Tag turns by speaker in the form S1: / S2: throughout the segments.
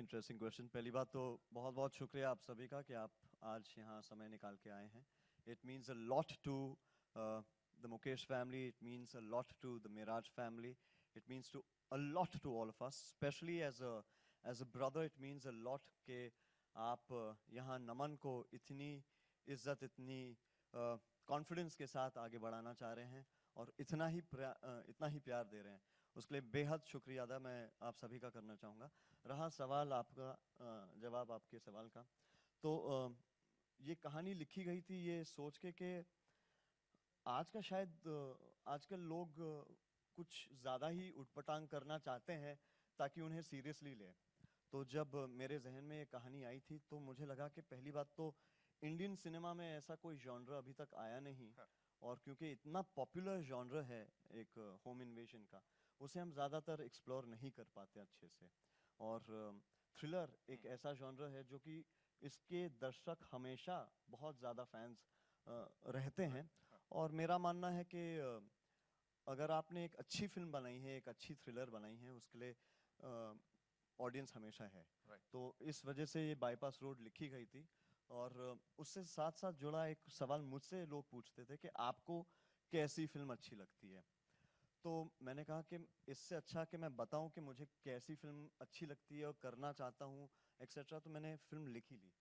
S1: Interesting question. पहली बात तो बहुत बहुत शुक्रिया आप सभी का कि आप आज यहाँ समय निकाल के आए हैं। It means a lot to the Mukesh family, it means a lot to the Miraj family, it means to a lot to all of us, specially as a brother it means a lot के आप यहाँ नमन को इतनी इज्जत, इतनी confidence के साथ आगे बढ़ाना चाह रहे हैं और इतना ही प्यार दे रहे हैं। उसके लिए बेहद शुक्रिया अदा मैं आप सभी का करना चाहूँगा। रहा सवाल आपका, जवाब आपके सवाल का, तो ये कहानी लिखी गई थी ये सोच के कि आज का शायद आजकल लोग कुछ ज़्यादा ही उटपटांग करना चाहते हैं ताकि उन्हें सीरियसली लें। तो जब मेरे जहन में ये कहानी आई थी तो मुझे लगा कि पहली बात तो इंडियन सिनेमा में ऐसा कोई जॉनर अभी तक आया नहीं, और क्योंकि इतना पॉपुलर जॉनर है एक होम इन्वेजन का, उसे हम ज़्यादातर एक्सप्लोर नहीं कर पाते अच्छे से। और थ्रिलर एक ऐसा जॉनर है जो कि इसके दर्शक हमेशा बहुत ज़्यादा फैंस रहते हैं। और मेरा मानना है कि अगर आपने एक अच्छी फिल्म बनाई है, एक अच्छी थ्रिलर बनाई है, उसके लिए ऑडियंस हमेशा है। तो इस वजह से ये बाईपास रोड लिखी गई थी। और उससे साथ साथ जुड़ा एक सवाल मुझसे लोग पूछते थे कि आपको कैसी फिल्म अच्छी लगती है। तो मैंने कहा कि इससे अच्छा कि मैं बताऊं कि मुझे कैसी फिल्म अच्छी लगती है और करना चाहता हूं एक्सेट्रा, तो मैंने फिल्म लिख ही ली।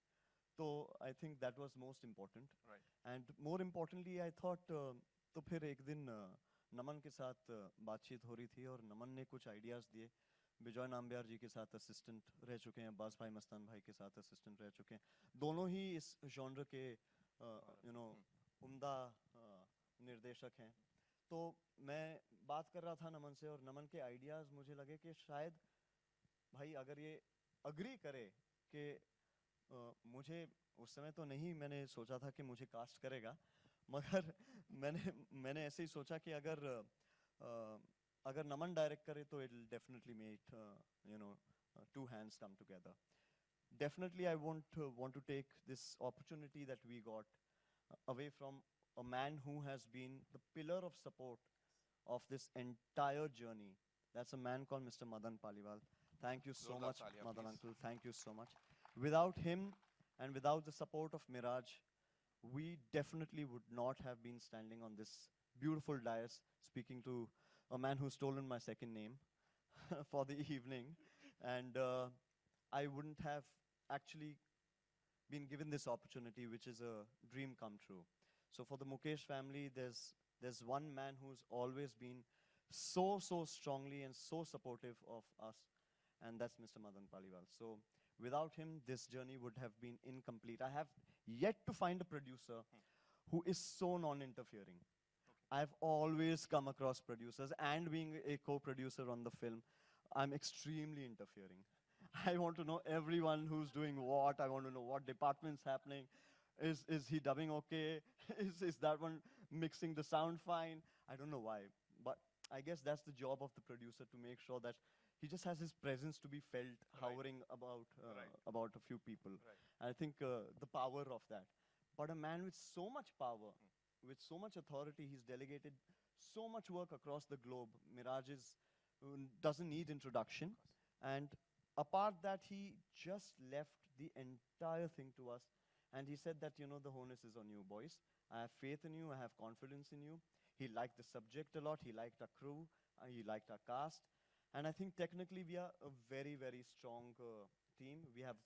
S1: तो I think that was most important. And more importantly I thought, तो फिर एक दिन नमन के साथ बातचीत हो रही थी और नमन ने कुछ आइडियाज़ दिए। विजय नाम्बियार जी के साथ असिस्टेंट रह चुके हैं, अब्बास भाई मस्तान भाई के साथ असिस्टेंट रह चुके हैं, दोनों ही इस जॉनर के उम्दा निर्देशक हैं। तो मैं बात कर रहा था नमन से और नमन के आइडियाज़ मुझे लगे कि शायद भाई अगर ये अग्री करे कि मुझे उस समय तो नहीं मैंने सोचा था कि मुझे कास्ट करेगा, मगर मैंने ऐसे ही सोचा कि अगर नमन डायरेक्ट करे तो it will definitely make two hands come together. Definitely I want to take this opportunity that we got away from a man who has been the pillar of support of this entire journey. That's a man called Mr. Madan Paliwal. Thank you so much, Madan uncle. Thank you so much. Without him and without the support of Miraj, we definitely would not have been standing on this beautiful dais speaking to a man who's stolen my second name for the evening. And I wouldn't have actually been given this opportunity, which is a dream come true. So for the Mukesh family, there's one man who's always been so strongly and so supportive of us, and that's Mr. Madan Paliwal. So without him, this journey would have been incomplete. I have yet to find a producer who is so non-interfering. I've always come across producers, and being a co-producer on the film, I'm extremely interfering. I want to know everyone who's doing what. I want to know what department's happening. Is he dubbing okay? Is that one mixing the sound fine? I don't know why, but I guess that's the job of the producer, to make sure that he just has his presence to be felt, hovering about a few people. And I think the power of that. But a man with so much power, with so much authority, he's delegated so much work across the globe. Miraj doesn't need introduction. And apart that, he just left the entire thing to us. And he said that, the onus is on you, boys. I have faith in you. I have confidence in you. He liked the subject a lot. He liked our crew. He liked our cast. And I think technically we are a very, very strong team. We have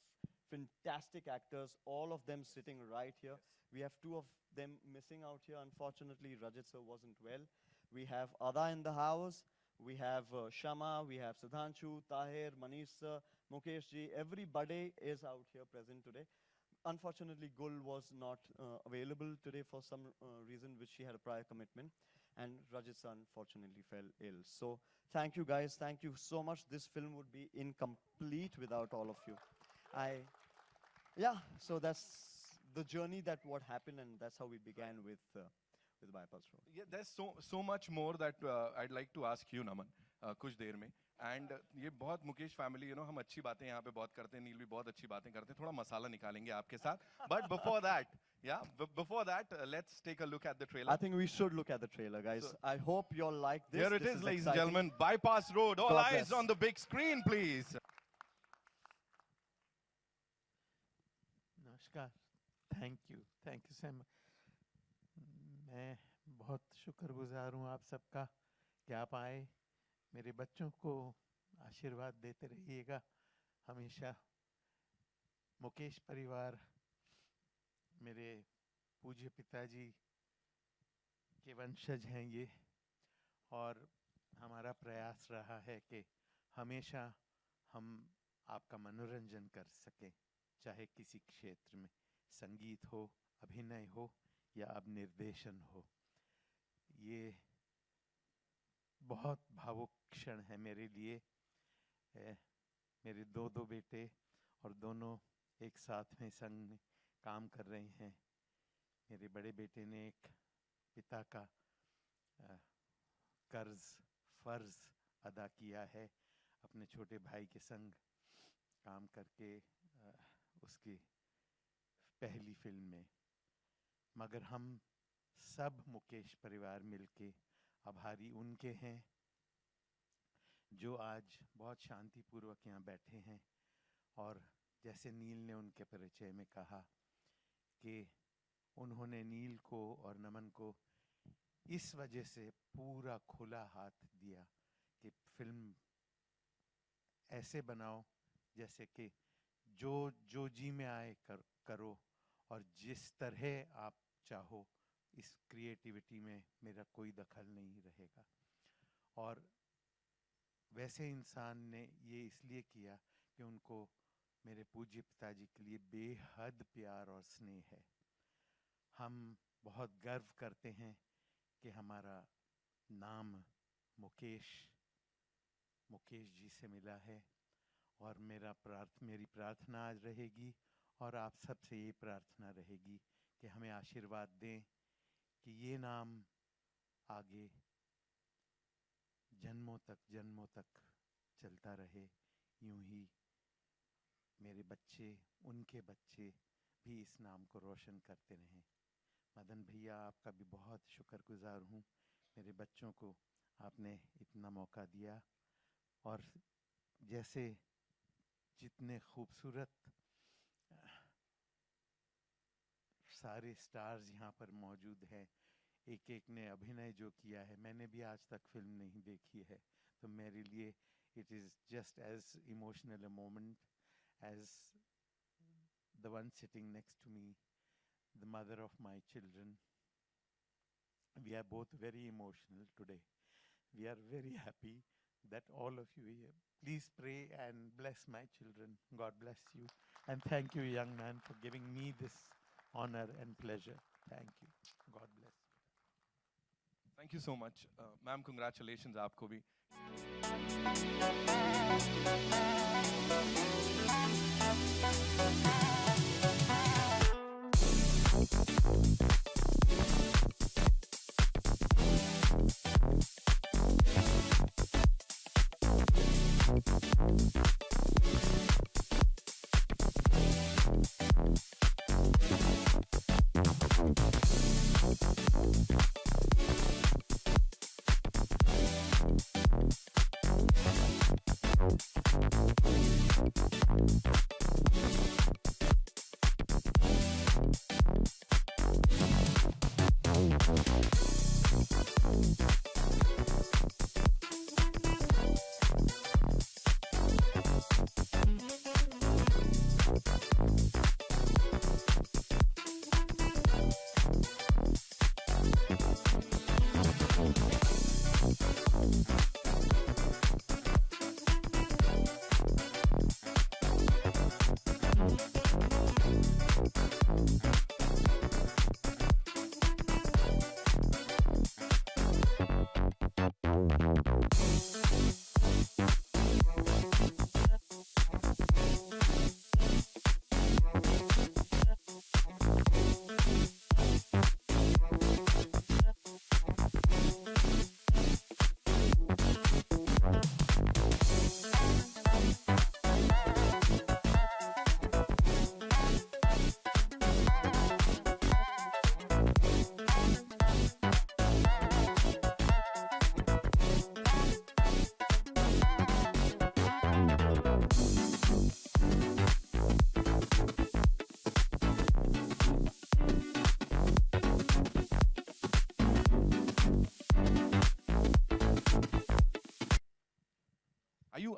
S1: fantastic actors, all of them sitting right here. We have two of them missing out here. Unfortunately, Rajat sir wasn't well. We have Ada in the house. We have Shama. We have Sudhanshu, Tahir, Manish sir, Mukesh ji. Everybody is out here present today. Unfortunately, Gul was not available today for some reason, which she had a prior commitment. And Rajat sir unfortunately fell ill. So thank you guys. Thank you so much. This film would be incomplete without all of you. Yeah, so that's the journey, that what happened, and that's how we began with Bypass Road.
S2: Yeah, there's so much more that I'd like to ask you, Naman, कुछ देर में. And ये बहुत Mukesh family, हम अच्छी बातें यहाँ पे बहुत करते हैं, नील भी बहुत अच्छी बातें करते हैं, थोड़ा मसाला निकालेंगे आपके साथ. But before that, let's take a look at the trailer.
S1: I think we should look at the trailer, guys. So, I hope you all like this.
S2: Here it is, ladies and gentlemen, Bypass Road. All eyes on the big screen, please.
S3: नमस्कार. Thank you Sam. मैं बहुत शुक्रगुजार हूँ आप सबका कि आप आए. मेरे बच्चों को आशीर्वाद देते रहिएगा हमेशा. मुकेश परिवार मेरे पूज्य पिताजी के वंशज हैं ये, और हमारा प्रयास रहा है कि हमेशा हम आपका मनोरंजन कर सकें, चाहे किसी क्षेत्र में, संगीत हो, अभिनय हो या अब निर्देशन हो. ये बहुत भावुक क्षण है मेरे लिए. मेरे दो बेटे और दोनों एक साथ में संग में काम कर रहे हैं. मेरे बड़े बेटे ने एक पिता का फर्ज अदा किया है अपने छोटे भाई के संग काम करके उसकी पहली फिल्म में. मगर हम सब मुकेश परिवार मिलके आभारी उनके हैं जो आज बहुत शांतिपूर्वक यहाँ बैठे हैं. और जैसे नील ने उनके परिचय में कहा कि उन्होंने नील को और नमन को इस वजह से पूरा खुला हाथ दिया कि फिल्म ऐसे बनाओ जैसे कि जो जी में आए करो, और जिस तरह आप चाहो, इस क्रिएटिविटी में मेरा कोई दखल नहीं रहेगा. और वैसे इंसान ने ये इसलिए किया कि उनको मेरे पूज्य पिताजी के लिए बेहद प्यार और स्नेह है. हम बहुत गर्व करते हैं कि हमारा नाम मुकेश जी से मिला है. और मेरी प्रार्थना आज रहेगी, और आप सबसे ये प्रार्थना रहेगी कि हमें आशीर्वाद दें कि ये नाम आगे जन्मों तक चलता रहे. यूं ही मेरे बच्चे, उनके बच्चे भी इस नाम को रोशन करते रहें. मदन भैया, आपका भी बहुत शुक्रगुजार हूँ. मेरे बच्चों को आपने इतना मौका दिया, और जैसे जितने खूबसूरत सारे स्टार्स यहाँ पर मौजूद हैं, एक ने अभिनय जो किया है, मैंने भी आज तक फिल्म नहीं देखी है, तो मेरे लिए it is just as emotional a moment as the one sitting next to me, the mother of my children. We are both very emotional today. We are very happy that all of you here. Please pray and bless my children. God bless you. And thank you, young man, for giving me this honor and pleasure. Thank you. God bless.
S2: Thank you so much. Ma'am, congratulations आपको भी.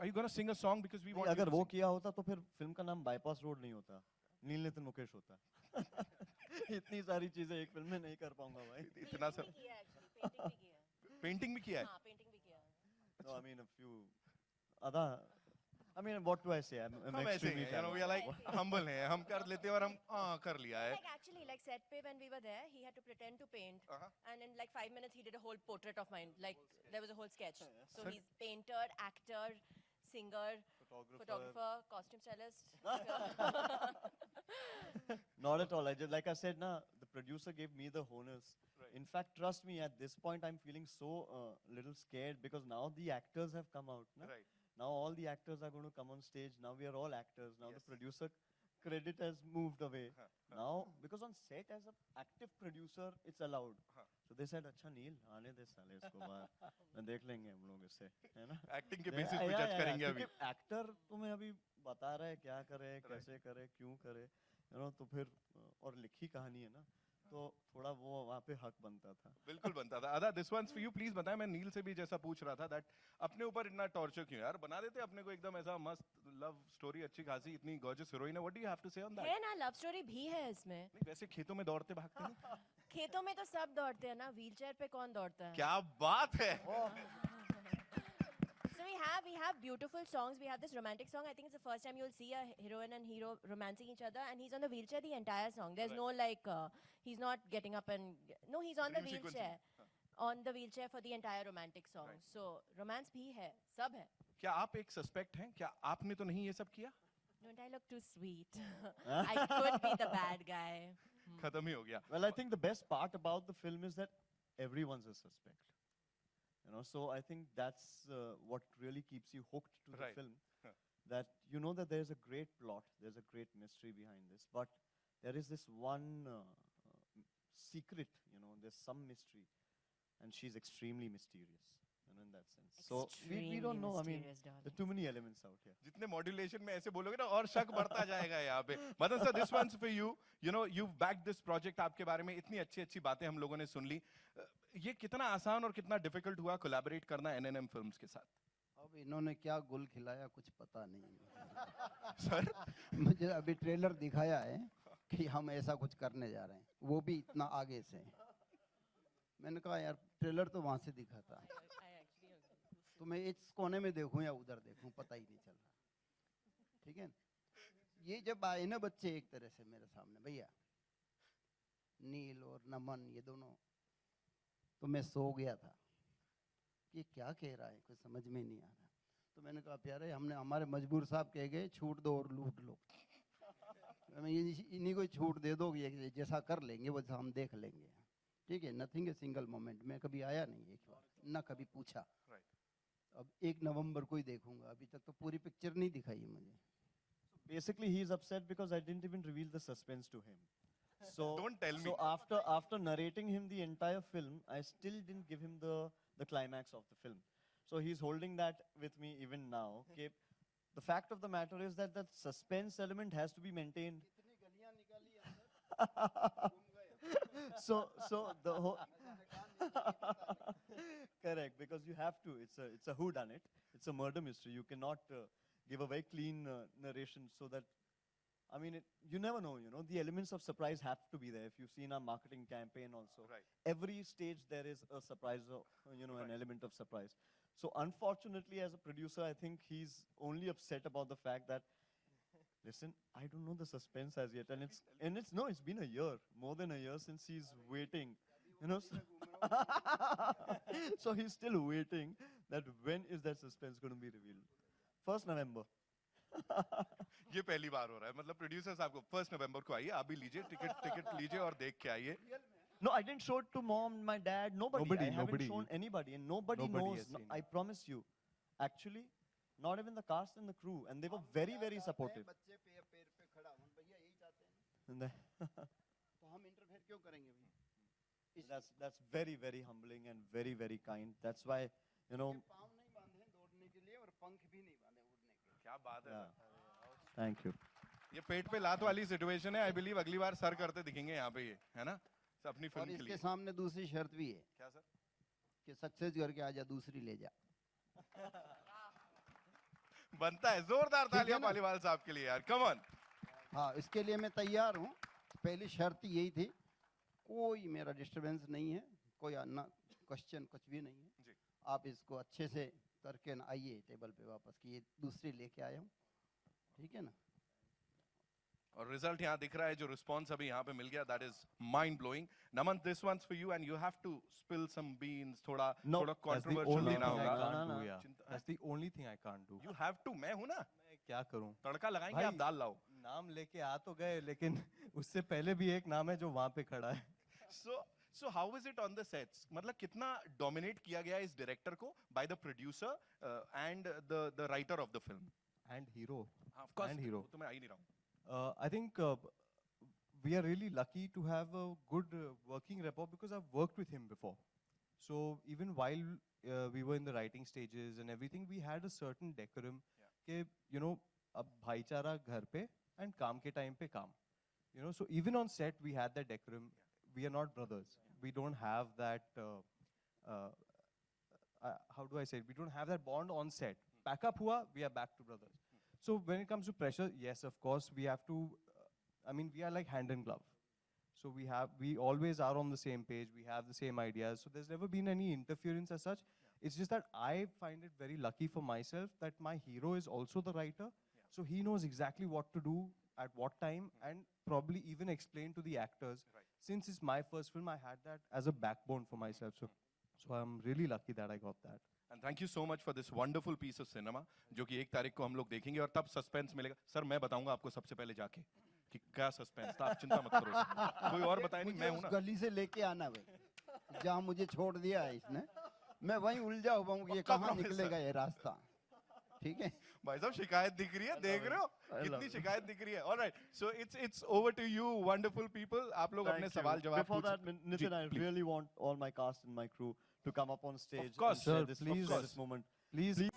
S2: Are you gonna sing a song because we want?
S1: नहीं,
S2: you
S1: अगर
S2: to
S1: वो
S2: sing?
S1: किया होता तो फिर film का नाम बाईपास रोड नहीं होता, नील नितिन मुकेश होता. इतनी सारी चीजें एक फिल्म में नहीं कर पाऊंगा भाई.
S2: इतना सब पेंटिंग भी किया है.
S4: हाँ पेंटिंग भी किया है.
S1: No, I mean a few other. I mean, what do I say? I'm
S2: हम ऐसे
S1: extremely
S2: हैं, you know, we are like humble हैं, हम कर लेते हैं और हम कर लिया है.
S4: Like actually, like set पे when we were there, he had to pretend to paint, and in like 5 minutes he did a whole portrait of mine. Like there was a whole sketch. So
S2: Sir-
S4: he's painter, actor, singer, photographer, costume stylist.
S1: Not at all. I just, like I said, na, the producer gave me the honors.
S2: Right.
S1: In fact, trust me, at this point, I'm feeling so little scared because now the actors have come out. Na?
S2: Right.
S1: Now all the actors are going to come on stage. Now we are all actors. Now the
S2: Yes.
S1: producer credit has moved away.
S2: Huh.
S1: Now, because on set as an active producer, it's allowed.
S2: Huh.
S1: So they said, अच्छा नील आने दे साले इसको बाहर, मैं देख लेंगे हम लोग इससे, है ना?
S2: एक्टिंग के बेसिस पे जज करेंगे अभी.
S1: एक्टर तुम्हें अभी बता रहा है क्या करे, कैसे करे, क्यों करे, यू नो, तो फिर और लिखी कहानी है ना, तो थोड़ा वो वहाँ पे हक बनता था.
S2: बिल्कुल बनता था. Ada this one's for you, please बताएं. मैं नील से भी जैसा पूछ रहा था दैट अपने ऊपर इतना टॉर्चर क्यों यार, बना देते अपने को एकदम ऐसा मस्त लव स्टोरी अच्छी खासी, इतनी गॉर्जियस हीरोइन है. What do you have to say on that?
S4: है ना, लव स्टोरी भी है इसमें.
S2: नहीं वैसे खेतों में दौड़ते भागते हैं.
S4: खेतों में तो सब दौड़ते हैं ना, व्हीलचेयर पे कौन दौड़ता है?
S2: क्या बात है.
S4: So we have beautiful songs. We have this romantic song. I think it's the first time you'll see a heroine and hero romancing each other, and he's on the wheelchair the entire song. There's no like he's not getting up and no, he's on the
S2: Dream sequence
S4: wheelchair. On the wheelchair for the entire romantic song.
S2: Right.
S4: So romance भी है, सब है.
S2: क्या आप एक suspect हैं? क्या आपने तो नहीं ये सब किया?
S4: Don't I look too sweet? I could be the bad guy.
S2: खत्म ही हो गया.
S1: Well, I think the best part about the film is that everyone's a suspect. You know, so I think that's what really keeps you hooked to the
S2: Right.
S1: film.
S2: Huh.
S1: That you know that there's a great plot, there's a great mystery behind this, but there is this one secret. You know, there's some mystery, and she's extremely mysterious. You know, in that sense. So we don't know. I mean, there are too many elements out here.
S2: जितने modulation में ऐसे बोलोगे ना और शक बढ़ता जाएगा यहाँ पे. Madan sir, this one's for you. You know you back this project. आपके बारे में इतनी अच्छी अच्छी बातें हम लोगों ने सुन ली. ये कितना आसान और कितना डिफिकल्ट हुआ कोलैबोरेट करना एनएनएम फिल्म्स के साथ?
S5: अब इन्होंने क्या गुल खिलाया कुछ पता नहीं.
S2: सर
S5: मुझे अभी ट्रेलर दिखाया है कि हम ऐसा कुछ करने जा रहे हैं, वो भी इतना आगे से. मैंने कहा यार ट्रेलर तो वहां से दिखा था, तो मैं इस कोने में देखूं या उधर देखूं पता ही नहीं चल रहा. ठीक है, ये जब आए ना बच्चे एक तरह से मेरे सामने, भैया नील और नमन ये दोनों, तो मैं सो गया था कि क्या कह रहा है, कुछ समझ में नहीं आ रहा। तो मैंने कहा प्यारे, हमने हमारे मजबूर साहब कह गए छूट दो और लूट लो। मैं इन्हीं को छूट दे दो, ये जैसा कर लेंगे वैसा हम देख लेंगे, ठीक है। Nothing a single moment. मैं कभी आया नहीं एक बार, ना कभी पूछा। अब 1 नवंबर को ही देखूंगा, अभी तक तो पूरी पिक्चर नहीं दिखाई है मुझे।
S1: Basically, he's upset because I didn't even reveal the suspense to him. So
S2: Don't tell me.
S1: So after narrating him the entire film, I still didn't give him the climax of the film. So he's holding that with me even now. Okay. The fact of the matter is that that suspense element has to be maintained. So the whole correct, because you have to. It's a whodunit. It's a murder mystery. You cannot give a very clean narration, so that, I mean, you never know. You know, the elements of surprise have to be there. If you've seen our marketing campaign also,
S2: Right.
S1: every stage there is a surprise, an element of surprise. So unfortunately, as a producer, I think he's only upset about the fact that, listen, I don't know the suspense as yet, and it's been a year, more than a year since he's waiting, so he's still waiting that when is that suspense going to be revealed. 1st November.
S2: ये पहली बार हो रहा है, मतलब producer साहब को 1 नवंबर को आइए, आप भी लीजिए टिकट लीजिए और देख के आइए।
S1: No, I didn't show it to mom, my dad, nobody. I haven't
S6: Nobody.
S1: shown anybody, and nobody
S6: Nobody
S1: knows.
S6: has seen
S1: I promise you. Actually, not even the cast and the crew, and they were very, very supportive.
S5: बच्चे पैर पे खड़ा हों, भैया यही चाहते हैं,
S1: And
S5: तो हम इंटरफेयर क्यों करेंगे भैया?
S1: that's very, very humbling and very, very kind. That's why,
S5: पाँव नहीं बांधे हैं दौड़ने के लिए और पंख भी नहीं बांधे उड़ने के।
S2: क्या बात है
S1: yeah.
S2: सर।
S1: Thank you.
S2: ये पेट पे लात वाली सिचुएशन है, आई बिलीव अगली बार सर करते दिखेंगे यहाँ पे, ये है ना, अपनी
S5: और
S2: फिल्म के
S5: इसके
S2: लिए।
S5: सामने दूसरी शर्त भी है
S2: क्या सर?
S5: कि सक्सेस करके आजा, दूसरी ले जा।
S2: बनता है, जोरदार
S5: ठीक है
S2: तालियां
S5: ना?
S2: पालीवाल साहब के लिए यार, कम ऑन।
S5: हाँ, इसके लिए मैं तैयार हूँ। पहली शर्त यही थी, कोई मेरा डिस्टरबेंस नहीं है, कोई ना क्वेश्चन, कुछ भी नहीं है।
S2: जी।
S5: आप इसको अच्छे से करके ना आइए टेबल पे वापस, कि ये दूसरी लेके आया हूँ, ठीक है ना।
S2: और रिजल्ट यहाँ दिख रहा है, जो रिस्पॉन्स अभी यहाँ पे मिल गया, that is mind blowing. Naman, this one's for you and you have to spill some beans, थोड़ा
S1: No,
S2: थोड़ा
S6: That's the
S2: कंट्रोवर्शियल
S6: only
S2: लेना
S6: thing I
S2: होगा।
S6: can't
S1: ना,
S6: do,
S1: ना।
S6: yeah. That's the only thing I can't do.
S2: You have to, मैं हूँ ना,
S6: मैं क्या करूं?
S2: तड़का लगाएंगे,
S6: भाई,
S2: आप दाल लाओ।
S6: नाम लेके आ तो गए, लेकिन उससे पहले भी एक नाम है जो वहां पे खड़ा है।
S2: So how is it on the sets? मतलब कितना डोमिनेट किया गया इस डायरेक्टर को by the producer and the writer of the film?
S6: And hero.
S2: Of course,
S6: And hero.
S2: वो तो मैं आ ही नहीं रहा हूँ।
S6: I think we are really lucky to have a good working rapport because I've worked with him before. So even while we were in the writing stages and everything, we had a certain decorum. कि अब भाईचारा घर पे and काम के time पे काम. So even on set we had that decorum. We are not brothers. We don't have that. How do I say it? We don't have that bond on set. Pack up hua, we are back to brothers. So when it comes to pressure, yes, of course, we have to. We are like hand in glove. So we always are on the same page. We have the same ideas. So there's never been any interference as such. It's just that I find it very lucky for myself that my hero is also the writer. So he knows exactly what to do at what time and probably even explain to the actors.
S2: Right.
S6: Since it's my first film, I had that as a backbone for myself. So I'm really lucky that I got that.
S2: And thank you so much for this wonderful piece of cinema, जो कि 1 तारीख को हम लोग देखेंगे और तब suspense मिलेगा। सर, मैं बताऊंगा आपको सबसे पहले जाके कि क्या सस्पेंस था, आप चिंता मत करो। कोई और बताए नहीं, मैं हूं
S5: उस
S2: ना।
S5: गली से लेके आना भाई, जहाँ मुझे छोड़ दिया है इसने, मैं वहीं उलझा हुआ हूँ कि ये
S2: पक्का
S5: कहाँ
S2: promise,
S5: निकलेगा ये रास्ता, ठीक है।
S2: भाई साहब शिकायत दिख रही है, देख रहे हो कितनी शिकायत दिख रही है। Alright, so it's over to you wonderful people, आप लोग अपने
S1: Thank you.
S2: सवाल जवाब
S1: Before
S2: पूछ
S1: that, Nitin, I
S2: please.
S1: really want all my cast and my crew to come up on stage
S2: course,
S1: and share
S6: sir,
S1: this,
S6: please.
S1: share this moment.
S6: Please.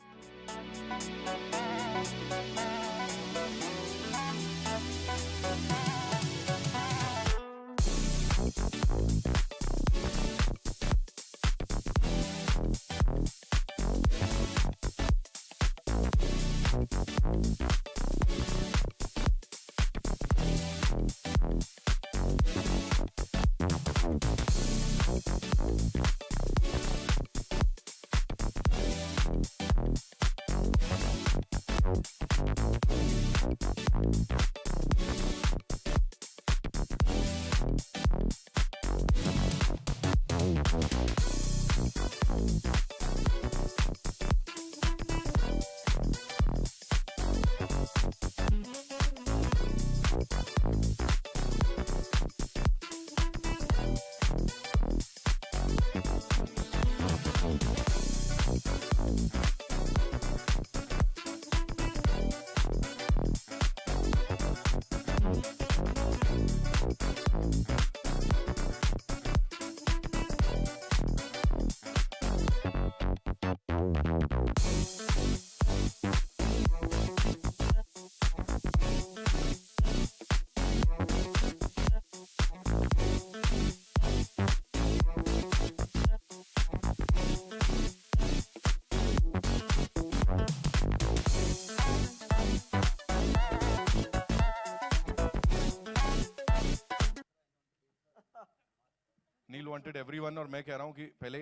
S2: Neil wanted everyone, और मैं कह रहा हूँ कि पहले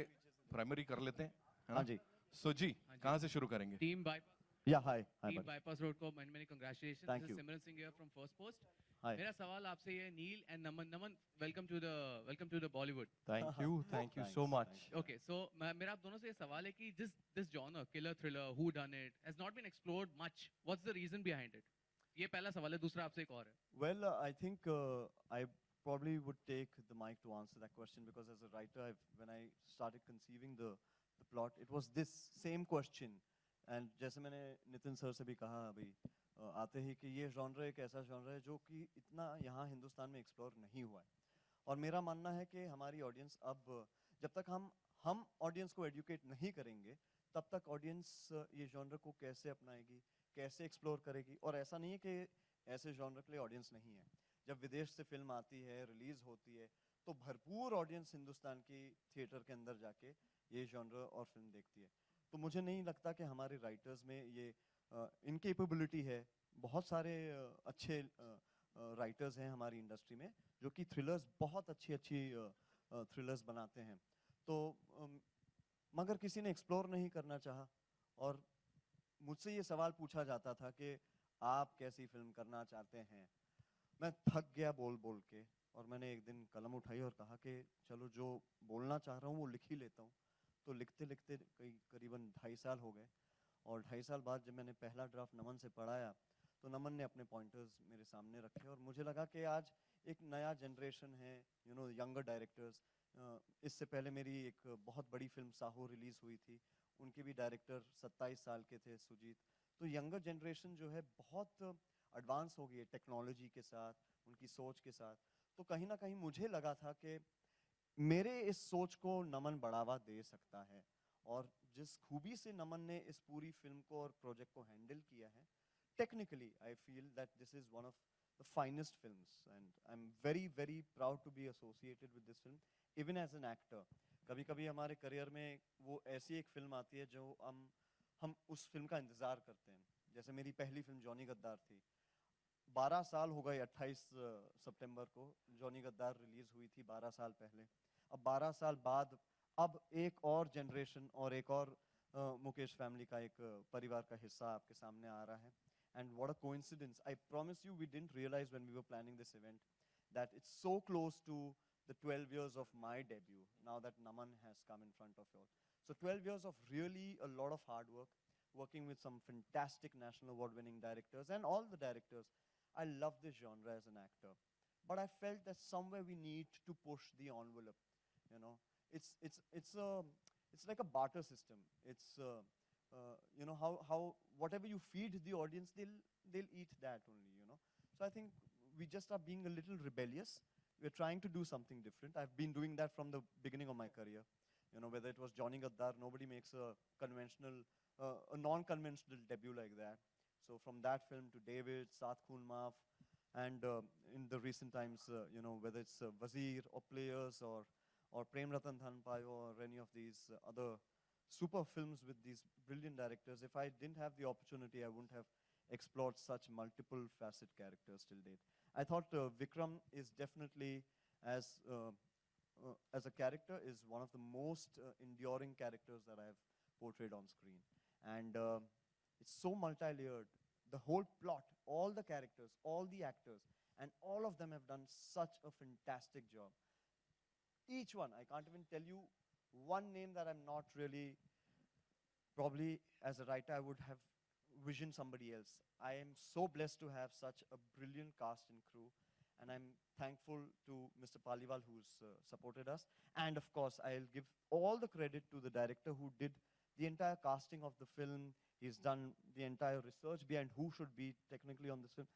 S2: प्राइमरी कर लेते हैं, है
S1: हाँ
S2: ना?
S1: जी।
S2: सो जी, कहाँ से शुरू करेंगे?
S7: Team Bypass,
S1: Yeah, hi. Hi,
S7: Team
S1: buddy.
S7: Bypass Road को many congratulations.
S1: Thank
S7: This is
S1: you.
S7: Simran Singh here from First Post.
S1: Hi.
S7: मेरा सवाल आपसे ये नील and Naman. Naman, welcome to the Bollywood.
S6: Thank you so
S1: Thanks,
S6: much.
S1: thank you.
S7: Okay, so मेरा आप दोनों से ये सवाल है कि this genre, killer thriller, who done it, has not been explored much. What's the reason behind it? ये पहला सवाल है, दूसरा आपसे एक और है.
S1: Well, I think I probably would take the mic to answer that question because as a writer, when I started conceiving the plot, it was this same question. And जैसे मैंने नितिन सर से भी कहा अभी आते ही कि ये genre एक ऐसा genre है जो कि इतना यहाँ हिंदुस्तान में explore नहीं हुआ है. और मेरा मानना है कि हमारी audience अब जब तक हम audience को educate नहीं करेंगे, तब तक audience ये genre को कैसे अपनाएगी, कैसे एक्सप्लोर करेगी. और ऐसा नहीं है कि ऐसे जॉनर के लिए ऑडियंस नहीं है. जब विदेश से फिल्म आती है, रिलीज होती है, तो भरपूर ऑडियंस हिंदुस्तान की थिएटर के अंदर जाके ये जॉनर और फिल्म देखती है. तो मुझे नहीं लगता कि हमारे राइटर्स में ये इनकेपेबिलिटी है. बहुत सारे अच्छे राइटर्स हैं हमारी इंडस्ट्री में जो कि थ्रिलर्स बहुत अच्छी थ्रिलर्स बनाते हैं. तो मगर किसी ने एक्सप्लोर नहीं करना चाहा. और मुझसे ये सवाल पूछा जाता था कि आप कैसी फिल्म करना चाहते हैं. मैं थक गया बोल बोल के, और मैंने एक दिन कलम उठाई और कहा कि चलो जो बोलना चाह रहा हूँ वो लिख ही लेता हूँ. तो लिखते लिखते करीबन 2.5 साल हो गए. और 2.5 साल बाद जब मैंने पहला ड्राफ्ट नमन से पढ़ाया तो नमन ने अपने पॉइंटर्स मेरे सामने रखे और मुझे लगा कि आज एक नया जनरेशन है, यंगर डायरेक्टर्स. इससे पहले मेरी एक बहुत बड़ी फिल्म साहो रिलीज हुई थी. उनके भी डायरेक्टर 27 साल के थे, सुजीत. तो यंगर जनरेशन जो है बहुत एडवांस हो गई है टेक्नोलॉजी के साथ, उनकी सोच के साथ. तो कहीं ना कहीं मुझे लगा था कि मेरे इस सोच को नमन बढ़ावा दे सकता है. और जिस खूबी से नमन ने इस पूरी फिल्म को और प्रोजेक्ट को हैंडल किया है, technically I feel that this is one of the finest films and I am very very proud to be associated with this film even as an actor. कभी कभी हमारे करियर में वो ऐसी एक फिल्म आती है जो हम उस फिल्म का इंतजार करते हैं. जैसे मेरी पहली फिल्म जॉनी गद्दार थी. 12 साल हो गए. 28 सितंबर को जॉनी गद्दार रिलीज हुई थी 12 साल पहले. अब 12 साल बाद अब एक और जनरेशन और एक और मुकेश फैमिली का एक परिवार का हिस्सा आपके सामने आ रहा है. And what a coincidence. I promise you we didn't realise when we were planning this event that it's so close to the 12 years of my debut now that Naman has come in front of you all. So 12 years of really a lot of hard work, working with some fantastic national award winning directors and all the directors. I love this genre as an actor, but I felt that somewhere we need to push the envelope. It's like a barter system. It's how whatever you feed the audience, they'll eat that only. So I think we just are being a little rebellious. We're trying to do something different. I've been doing that from the beginning of my career. Whether it was Johnny Gaddar, nobody makes a non-conventional debut like that. So from that film to David, Saath Khoon Maaf, and in the recent times, whether it's Wazir or Players or Prem Ratan Dhanpayo or any of these other super films with these brilliant directors, if I didn't have the opportunity, I wouldn't have explored such multiple facet characters till date. I thought Vikram is definitely, as a character, is one of the most enduring characters that I have portrayed on screen. And it's so multi-layered. The whole plot, all the characters, all the actors, and all of them have done such a fantastic job. Each one, I can't even tell you one name that I'm not really, probably as a writer, I would have vision somebody else. I am so blessed to have such a brilliant cast and crew, and I'm thankful to Mr. Paliwal who's supported us. And of course, I'll give all the credit to the director who did the entire casting of the film. He's done the entire research behind who should be technically on this film.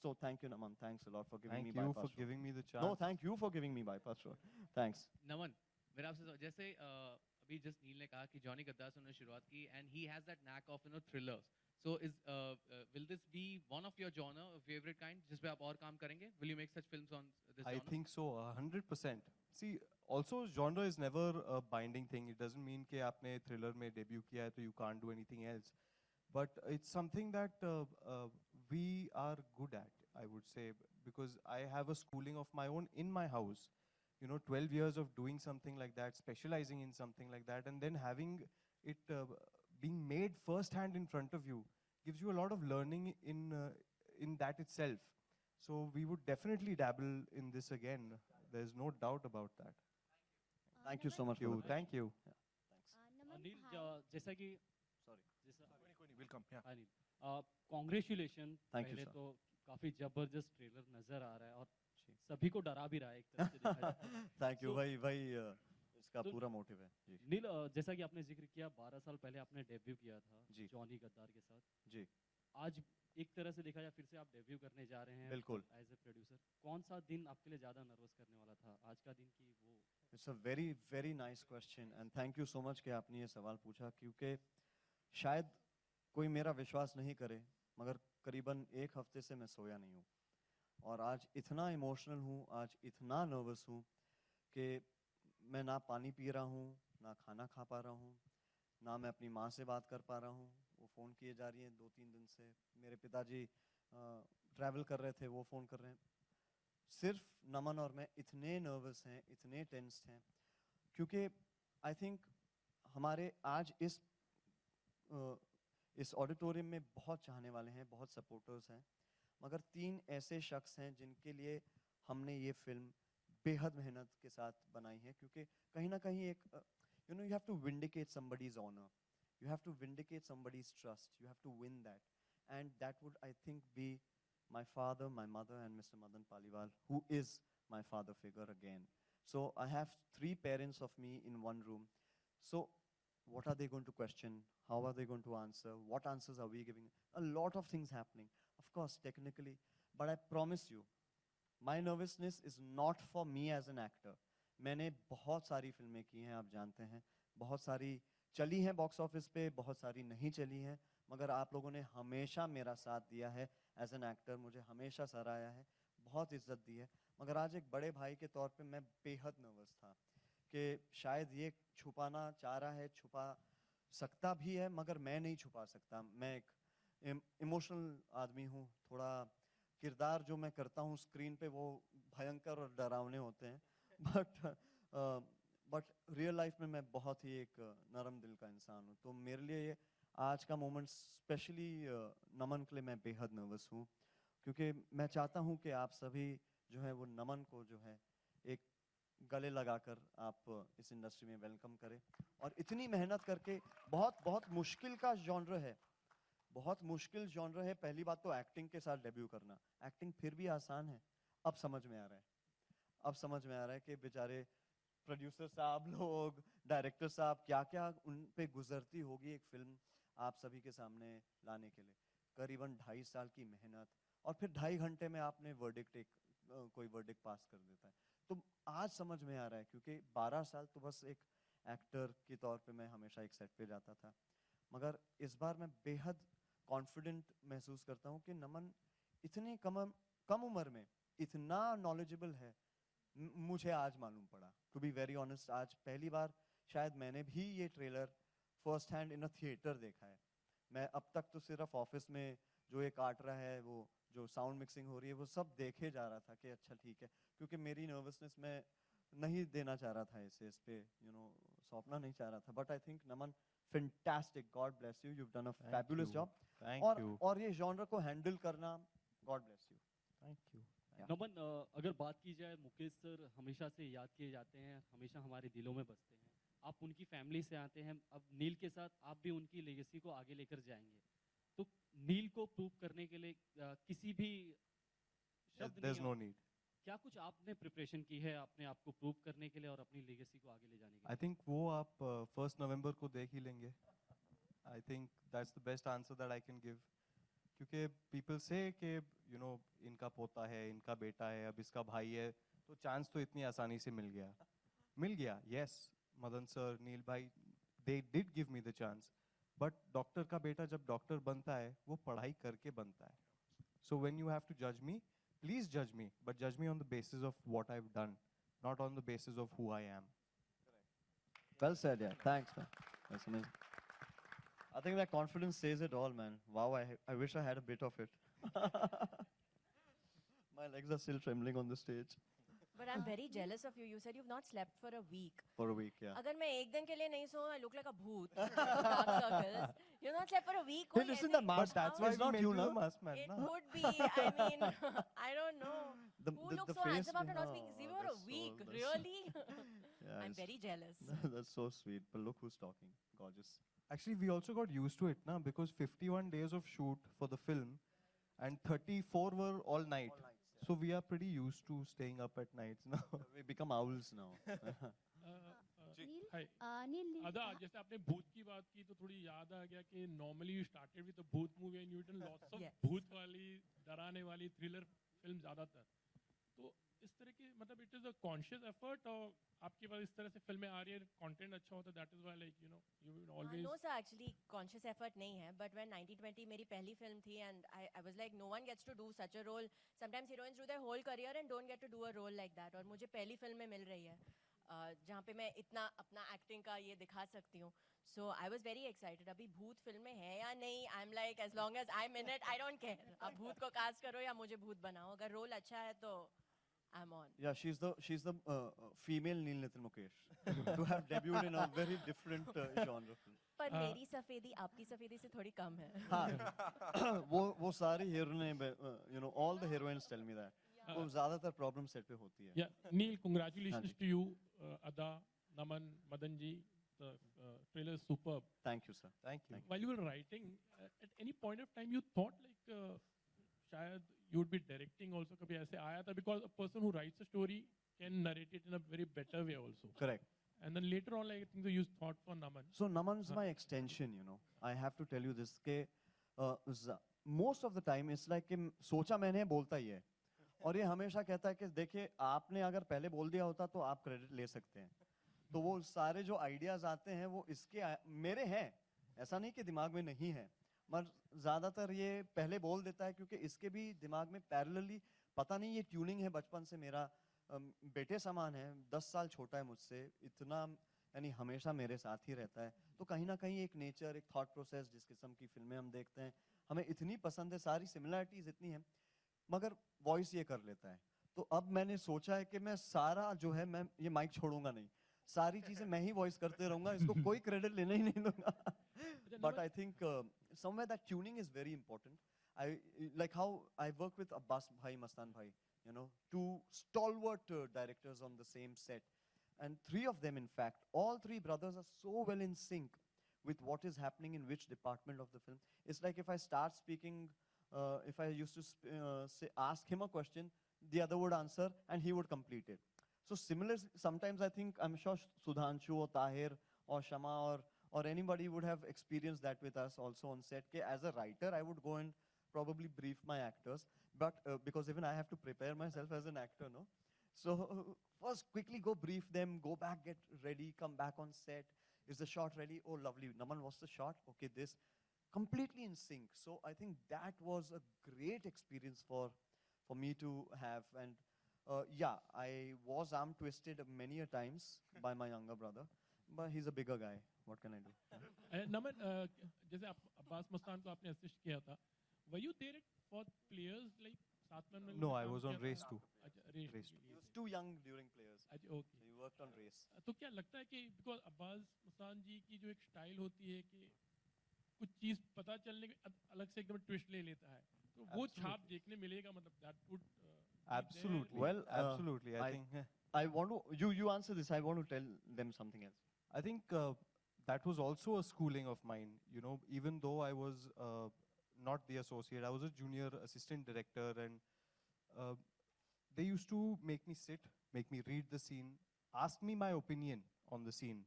S1: So thank you, Naman. Thanks a lot for giving
S6: Thank
S1: me
S6: you
S1: bypass
S6: for
S1: road.
S6: giving me the chance.
S1: No, thank you for giving me bypass road. Thanks.
S7: नमन, मेरा आपसे जैसे अभी just नील ने कहा कि Johnny गद्दार से उन्होंने शुरुआत की and he has that knack of thrillers. So will this be one of your genre, favorite kind, जिस पे आप और काम करेंगे? Will you make such films on this
S6: I
S7: genre?
S6: think so, 100%. See, also genre is never a binding thing. It doesn't mean कि आपने thriller में debut किया है तो you can't do anything else. But it's something that we are good at, I would say, because I have a schooling of my own in my house. 12 years of doing something like that, specializing in something like that, and then having it being made firsthand in front of you gives you a lot of learning in that itself. So we would definitely dabble in this again. There's no doubt about that.
S1: Thank you so much for the question.
S6: Thank you.
S1: Yeah, thanks.
S8: Naman,
S9: Anil
S8: hi.
S9: जैसा कि
S1: Sorry.
S9: जैसा
S2: कोई नहीं, welcome, yeah.
S9: Anil congratulation
S1: Thank you,
S9: पहले
S1: sir.
S9: तो काफी जबरदस्त trailer नजर आ रहा है और सभी को डरा भी रहा है एक तरह से देखा जाए तो।
S1: Thank you.
S9: So-
S1: वही इसका
S9: तो-
S1: पूरा मोटिव है जी।
S9: नील जैसा कि आपने जिक्र किया 12 साल पहले आपने डेब्यू किया था
S1: जी।
S9: जॉनी गद्दार के साथ
S1: जी।
S9: आज एक तरह से देखा जाए फिर से आप डेब्यू करने जा रहे हैं
S1: बिल्कुल।
S9: एज ए प्रोड्यूसर कौन सा दिन आपके लिए ज्यादा नर्वस करने वाला था आज का दिन की वो
S1: It's a very very nice question and thank you so much कि आपने ये सवाल पूछा, क्योंकि शायद कोई मेरा विश्वास नहीं करे मगर करीबन एक हफ्ते से मैं सोया नहीं हूँ और आज इतना इमोशनल हूँ, आज इतना नर्वस हूँ कि मैं ना पानी पी रहा हूँ, ना खाना खा पा रहा हूँ, ना मैं अपनी माँ से बात कर पा रहा हूँ। वो फ़ोन किए जा रही हैं 2-3 दिन से। मेरे पिताजी ट्रैवल कर रहे थे, वो फ़ोन कर रहे हैं। सिर्फ नमन और मैं इतने नर्वस हैं, इतने टेंस्ड हैं, क्योंकि आई थिंक हमारे आज इस ऑडिटोरियम में बहुत चाहने वाले हैं, बहुत सपोर्टर्स हैं, मगर 3 ऐसे शख्स हैं जिनके लिए हमने ये फिल्म बेहद मेहनत के साथ बनाई है, क्योंकि कहीं ना कहीं एक you have to vindicate somebody's honour, you have to vindicate somebody's trust, you have to win that, and that would, I think, be my father, my mother, and Mr. Madan Paliwal, who is my father figure again. So I have 3 parents of me in one room. So what are they going to question? How are they going to answer? What answers are we giving? A lot of things happening, of course, technically, but I promise you, my nervousness is not for me as an actor. मैंने बहुत सारी फिल्में की हैं, आप जानते हैं, बहुत सारी चली हैं बॉक्स ऑफिस पे, बहुत सारी नहीं चली हैं, मगर आप लोगों ने हमेशा मेरा साथ दिया है एज एन एक्टर, मुझे हमेशा सराहा है, बहुत इज्जत दी है। मगर आज एक बड़े भाई के तौर पे मैं बेहद नर्वस था कि शायद ये छुपाना चाह रहा है, छुपा सकता भी है, मगर मैं नहीं छुपा सकता। मैं एक इमोशनल आदमी हूँ, थोड़ा किरदार जो मैं करता हूँ स्क्रीन पे वो भयंकर और डरावने होते हैं, बट रियल लाइफ में मैं बहुत ही एक नरम दिल का इंसान हूँ। तो मेरे लिए ये आज का मोमेंट स्पेशली नमन के लिए मैं बेहद नर्वस हूँ, क्योंकि मैं चाहता हूँ कि आप सभी जो है वो नमन को जो है एक गले लगाकर आप इस इंडस्ट्री में वेलकम करें। और इतनी मेहनत करके बहुत बहुत मुश्किल का जॉनर है, बहुत मुश्किल जॉनर है। पहली बात तो एक्टिंग के साथ डेब्यू करना, एक्टिंग फिर भी आसान है, अब समझ में आ रहा है, अब समझ में आ रहा है कि बेचारे प्रोड्यूसर साहब लोग, डायरेक्टर साहब क्या क्या उन पे गुजरती होगी एक फिल्म आप सभी के सामने लाने के लिए। करीबन 2.5 साल की मेहनत और फिर 2.5 घंटे में आपने वर्डिक्ट कोई वर्डिक्ट पास कर देता है। तो आज समझ में आ रहा है, क्योंकि 12 साल तो बस एक एक्टर के तौर पे मैं हमेशा एक सेट पे जाता था, मगर इस बार मैं बेहद कॉन्फिडेंट महसूस करता हूँ कि नमन इतनी कम उम्र में इतना नॉलेजेबल है, मुझे आज मालूम पड़ा। टू बी वेरी ऑनेस्ट, आज पहली बार शायद मैंने भी ये trailer first hand in a theatre देखा है। मैं अब तक तो सिर्फ ऑफिस में जो ये काट रहा है, वो जो साउंड मिक्सिंग हो रही है, वो सब देखे जा रहा था कि अच्छा ठीक है, क्योंकि मेरी नर्वसनेस में नहीं देना चाह रहा था इस पे सौंपना नहीं चाह रहा था। But I think Naman fantastic, God bless you, you have done a fabulous job. और ये जॉनर को हैंडल करना, God bless you.
S6: Thank you.
S1: Yeah.
S9: नमन अगर बात की जाए, मुकेश सर हमेशा से याद किए जाते हैं, हमेशा हमारे दिलों में बसते हैं। आप उनकी फैमिली से आते हैं, अब नील के साथ आप भी उनकी लेगेसी को आगे लेकर जाएंगे, तो नील को प्रूव करने के लिए किसी भी शब्द
S6: There's
S9: नहीं
S6: no
S9: है।
S6: need.
S9: क्या कुछ आपने प्रिपरेशन की है अपने आप को प्रूव करने के लिए और अपनी लेगेसी को आगे ले जाने के
S6: I
S9: लिए?
S6: think वो आप 1 नवंबर को देख ही लेंगे। I think that's the best answer that I can give. क्योंकि people say कि इनका पोता है, इनका बेटा है, अब इसका भाई है, तो चांस तो इतनी आसानी से मिल गया। Yes, मदन सर, नील भाई, they did give me the chance. But doctor का बेटा जब डॉक्टर बनता है, वो पढ़ाई करके बनता है। So when you have to judge me, please judge me, but judge me on the basis of what I've done, not on the basis of who I am.
S1: Well said, yeah. Thanks, man. That's amazing. I think that confidence says it all, man. Wow, I wish I had a bit of it. My legs are still trembling on the stage.
S4: But I'm very jealous of you. You said you've not slept for a week.
S1: For a week, yeah.
S4: अगर मैं एक दिन के लिए नहीं सोऊं, I look like a भूत. Dark circles. You've not slept for a week.
S1: Hey,
S4: कोई
S1: listen,
S4: ऐसे-
S1: the mask,
S6: But that's why
S1: it's
S6: we
S1: not
S6: made
S1: you,
S6: you
S1: no?
S6: the masked man,
S4: It
S6: na?
S4: could be. I mean, I don't know. Who looks so
S1: face
S4: handsome after not
S1: behind-
S4: speaking? See,
S1: oh,
S4: for a
S1: that's so-
S4: week.
S1: that's-
S4: Really?
S1: Yeah,
S4: I'm
S1: it's-
S4: very jealous.
S1: That's so sweet. But look who's talking. Gorgeous.
S6: Actually, we also got used to it now because 51 days of shoot for the film and 34 were all night. So we are pretty used to staying up at nights now.
S1: We become owls now.
S8: नील
S10: हाय
S8: नील नील
S10: अदा जैसे आपने भूत की बात की तो थोड़ी याद आ गया कि normally you started with the Bhoot movie and you done lots of
S4: Yes.
S10: भूत वाली डराने वाली थ्रिलर फिल्म ज्यादातर तो इस तरह की मतलब it is a conscious effort और आपके पास इस तरह से फिल्में आ रही है कंटेंट अच्छा होता है that is why like you know you always
S4: No sir, actually conscious effort नहीं है. But when 1920 मेरी पहली film थी and I was like no one gets to do such a role. Sometimes heroines do their whole career and don't get to do a role like that. और मुझे पहली film में मिल रही है जहाँ पे मैं इतना अपना एक्टिंग का ये दिखा सकती हूँ. So I was very excited. अभी भूत फिल्म में है या नहीं, I'm like as long as I'm in it, I don't care. अब भूत को कास्ट करो या मुझे भूत बनाओ. अगर रोल अच्छा है तो I'm on.
S1: Yeah, she's the female Neil Nitin Mukesh to have debuted in a very different genre.
S4: पर
S10: हाँ.
S4: मेरी सफेदी आपकी सफेदी से थोड़ी कम है.
S1: हाँ, वो सारी हीरोइनें, you know, all the heroines tell me that. वो ज़्यादातर problem set पे होती है.
S10: या नील कांग्रेचुलेशंस
S1: हाँ
S10: to you Ada Naman Madan ji the trailer superb
S1: Thank you, sir.
S6: Thank you.
S10: while you were writing at any point of time you thought like शायद you would be directing also कभी ऐसे आया था because a person who writes a story can narrate it in a very better way also
S1: Correct.
S10: and then later on like I think so you thought for Naman
S1: So Naman's my extension, you know. I have to tell you this के most of the time it's like कि सोचा मैंने बोलता ही है. और ये हमेशा कहता है कि देखिए आपने अगर पहले बोल दिया होता तो आप क्रेडिट ले सकते हैं. तो वो सारे जो आइडियाज आते हैं वो मेरे हैं. ऐसा नहीं कि दिमाग में नहीं है. मगर ज़्यादातर ये पहले बोल देता है क्योंकि इसके भी दिमाग में पैरेलली पता नहीं ये ट्यूनिंग है बचपन से मेरा बेटे समान है 10 साल छोटा है मुझसे इतना यानी हमेशा मेरे साथ ही रहता है तो कहीं ना कहीं एक नेचर एक थॉट प्रोसेस जिस किस्म की फिल्में हम देखते हैं हमें इतनी पसंद है सारी सिमिलरिटीज इतनी हैं मगर वॉइस ये कर लेता है तो अब मैंने सोचा है कि मैं सारा जो है मैं ये माइक छोड़ूंगा नहीं सारी चीजें मैं ही वॉइस करते रहूंगा इसको कोई क्रेडिट लेना ही नहीं दूंगा but I think somewhere that tuning is very important. Like how I work with Abbas Bhai, Mastan Bhai, you know, two stalwart directors on the same set. And 3 of them, in fact, all 3 brothers are so well in sync with what is happening in which department of the film. It's like if I start speaking, if I used to ask him a question, the other would answer and he would complete it. So similar, sometimes I think, I'm sure Sudhanshu or Tahir or Shama or anybody would have experienced that with us also on set. As a writer, I would go and probably brief my actors, but because even I have to prepare myself as an actor, no? So first quickly go brief them, go back, get ready, come back on set. Is the shot ready? Oh, lovely. Naman, what's the shot? Okay, this. Completely in sync. So I think that was a great experience for me to have. And yeah, I was arm twisted many a times by my younger brother, but he's a bigger guy. What can I do?
S10: नमन जैसे आप अब्बास मस्तान को आपने assist किया था were you there for players like साथ में
S6: No, I was on race 2.
S10: अच्छा race
S6: Race
S10: के
S1: He
S10: लिए
S1: was too young during players.
S10: अच्छा okay
S1: He worked on race.
S10: तो क्या लगता है कि बिकॉज अब्बास मस्तान जी की जो एक स्टाइल होती है कि कुछ चीज पता चलने के अलग से एकदम ट्विस्ट ले लेता है तो वो छाप देखने मिलेगा मतलब that would
S6: Absolutely.
S1: Well,
S6: absolutely. I
S1: I-
S6: think
S1: I want to, you answer this. I want to tell them something else.
S6: I think that was also a schooling of mine. You know, even though I was not the associate, I was a junior assistant director, and they used to make me sit, make me read the scene, ask me my opinion on the scene,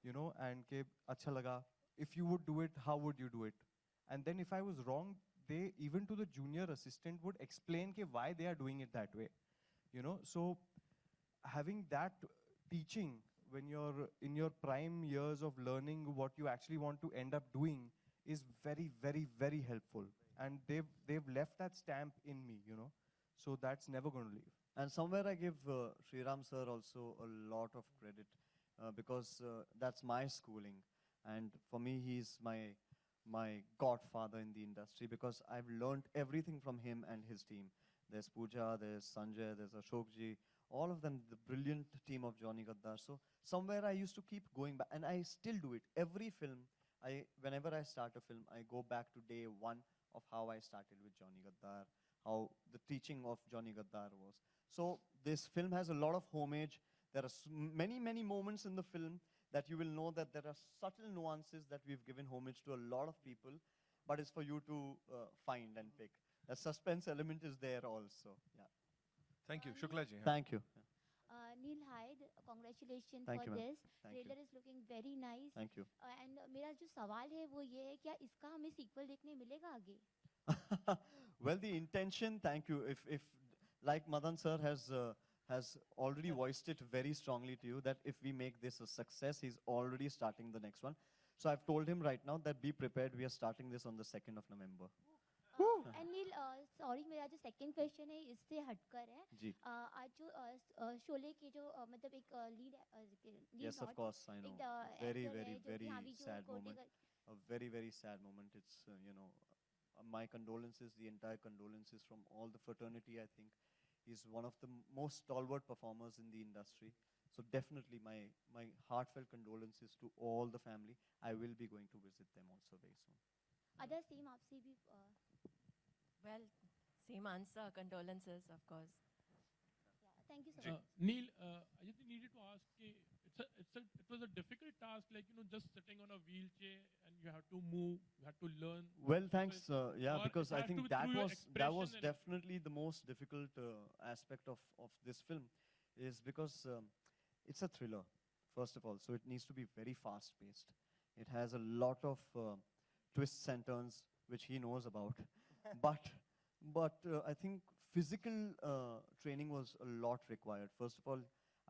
S6: you know, and ke acha laga. If you would do it, how would you do it? And then if I was wrong, they even to the junior assistant would explain ke why they are doing it that way, you know. So having that teaching when you're in your prime years of learning what you actually want to end up doing is very, very, very helpful. And they've left that stamp in me, you know. So that's never going to leave.
S1: And somewhere I give Sriram sir also a lot of credit because that's my schooling. And for me, he's my godfather in the industry because I've learned everything from him and his team. there's Pooja, there's Sanjay, there's Ashok ji, all of them, the brilliant team of Johnny Gaddar. So somewhere I used to keep going back, and I still do it. Every film, whenever I start a film, I go back to day one of how I started with Johnny Gaddar, how the teaching of Johnny Gaddar was. So this film has a lot of homage. There are many, many moments in the film that you will know that there are subtle nuances that we've given homage to a lot of people, but it's for you to find and pick. The suspense element is there also. Yeah.
S2: Thank you, Shukla ji.
S1: Thank you.
S8: Neil Hyde, congratulations
S1: Thank
S8: for
S1: you, ma'am.
S8: this.
S1: Thank you.
S8: Trailer is looking very nice.
S1: Thank you.
S8: And मेरा जो सवाल है वो ये है क्या इसका हमें सीक्वल देखने मिलेगा आगे?
S1: Well, the intention, thank you. If like Madan sir has already voiced it very strongly to you that if we make this a success, he's already starting the next one. So I've told him right now that be prepared. We are starting this on the 2nd of November.
S8: And Neil sorry मेरा जो second question है इससे हटकर है
S1: जी.
S8: आज जो शोले के जो मतलब एक lead
S1: Yes, of course, I know. Very, very, very sad moment. A very, very sad moment. It's, my condolences, the entire condolences from all the fraternity, I think. He's one of the most stalwart performers in the industry. So definitely my heartfelt condolences to all the family. I will be going to visit them also very soon.
S8: Other same आपसे भी
S4: Well, same answer. Condolences, of course.
S8: Thank you so much
S10: Neil, I just needed to ask, it was a difficult task, like, just sitting on a wheelchair and you have to move, you have to learn.
S1: Well, thanks. Yeah,
S10: Or
S1: because
S10: it
S1: I
S10: has to
S1: think
S10: be
S1: that
S10: through your
S1: was
S10: expression and-
S1: definitely the most difficult aspect of this film, is because it's a thriller, first of all. So it needs to be very fast-paced. It has a lot of twists and turns, which he knows about. but I think physical training was a lot required. First of all,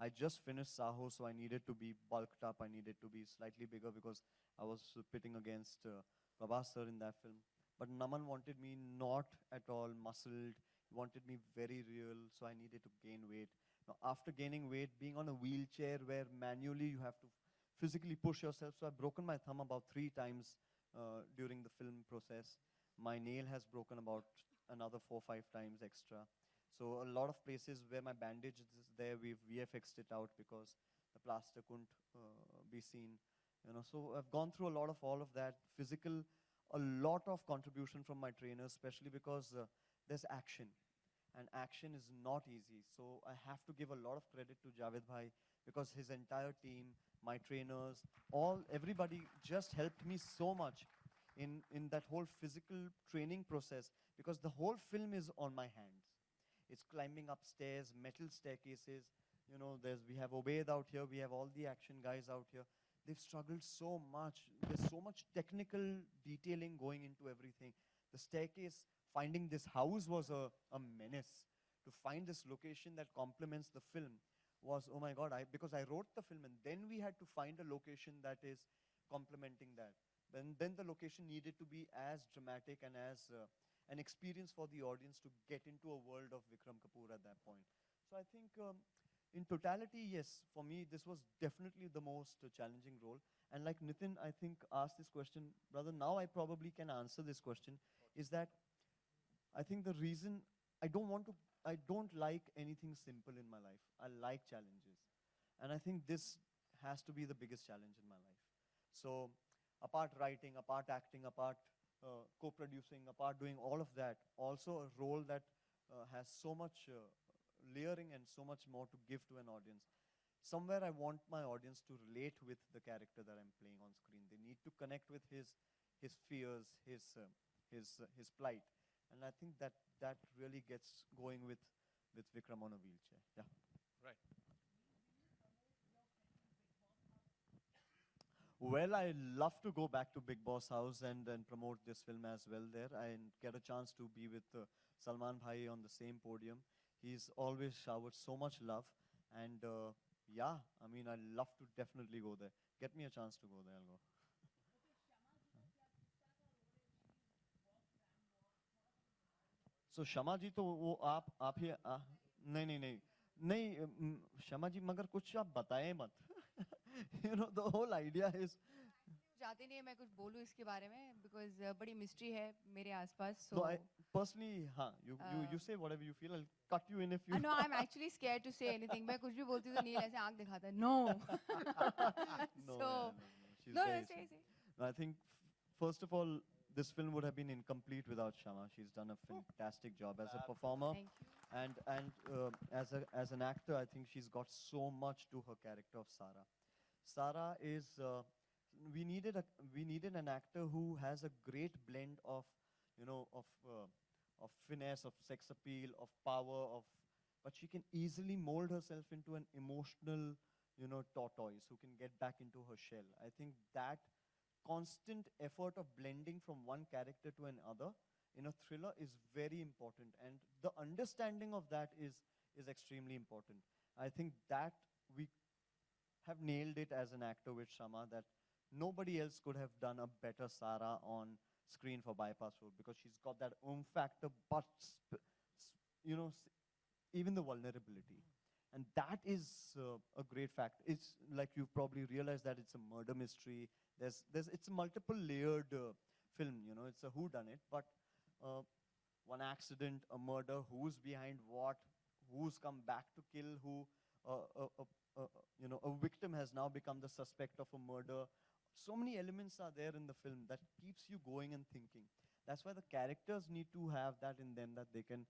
S1: I just finished Saho, so I needed to be bulked up. I needed to be slightly bigger because I was pitting against Prabhas sir in that film. But Naman wanted me not at all muscled. He wanted me very real, so I needed to gain weight. Now, after gaining weight, being on a wheelchair where manually you have to physically push yourself, so I've broken my thumb about 3 times during the film process. My nail has broken about another 4-5 times extra. So a lot of places where my bandage is there, we've VFXed it out because the plaster couldn't be seen. So I've gone through a lot of all of that. Physical, a lot of contribution from my trainers, especially because there's action. And action is not easy. So I have to give a lot of credit to Javed Bhai because his entire team, my trainers, everybody just helped me so much in that whole physical training process because the whole film is on my hands. It's climbing upstairs, metal staircases. We have Obaid out here. We have all the action guys out here. They've struggled so much. There's so much technical detailing going into everything. The staircase, finding this house was a menace. To find this location that complements the film was, oh my God, because I wrote the film and then we had to find a location that is complementing that. Then the location needed to be as dramatic and as an experience for the audience to get into a world of Vikram Kapoor at that point. So I think in totality, yes, for me, this was definitely the most challenging role. And like Nitin, I think, asked this question, brother, now I probably can answer this question, is that I think the reason I don't like anything simple in my life. I like challenges. And I think this has to be the biggest challenge in my life. So apart writing, apart acting, apart co-producing, apart doing all of that, also a role that has so much layering and so much more to give to an audience. Somewhere I want my audience to relate with the character that I'm playing on screen. They need to connect with his fears, his plight. And I think that really gets going with Vikram on a wheelchair. Yeah.
S2: Right.
S1: Well, I love to go back to Big Boss House and promote this film as well there and get a chance to be with Salman Bhai on the same podium. He's always showered so much love. And yeah, I mean, I love to definitely go there. Get me a chance to go there, I'll go. So Shama ji तो वो आप ही नहीं Shama ji मगर कुछ आप बताएं मत. The whole idea is
S11: चाहते नहीं है मैं कुछ बोलूँ इसके बारे में बिकॉज बड़ी मिस्ट्री है मेरे आसपास
S1: No,
S11: so
S1: I personally, you say whatever you feel. I'll cut you in if you.
S11: no I'm actually scared to say anything मैं कुछ भी बोलती हूँ तो नील ऐसे आंख दिखाता है no
S1: No,
S11: so
S1: She's
S11: no
S1: very
S11: say
S1: sweet. No, I think first of all, this film would have been incomplete without Shama. She's done a fantastic job as a performer,
S11: thank you
S1: and as an actor, I think she's got so much to her character of Sara. Sara is we needed an actor who has a great blend of of finesse, of sex appeal, of power, but she can easily mold herself into an emotional tortoise who can get back into her shell. I think that constant effort of blending from one character to another in a thriller is very important, and the understanding of that is extremely important. I think that we have nailed it as an actor with Shama, that nobody else could have done a better Sara on screen for Bypass Road, because she's got that factor, but even the vulnerability. And that is a great fact. It's like you've probably realized that it's a murder mystery. It's a multiple layered film, it's a whodunit, but one accident, a murder, who's behind what, who's come back to kill who, a victim has now become the suspect of a murder. So many elements are there in the film that keeps you going and thinking. That's why the characters need to have that in them, that they can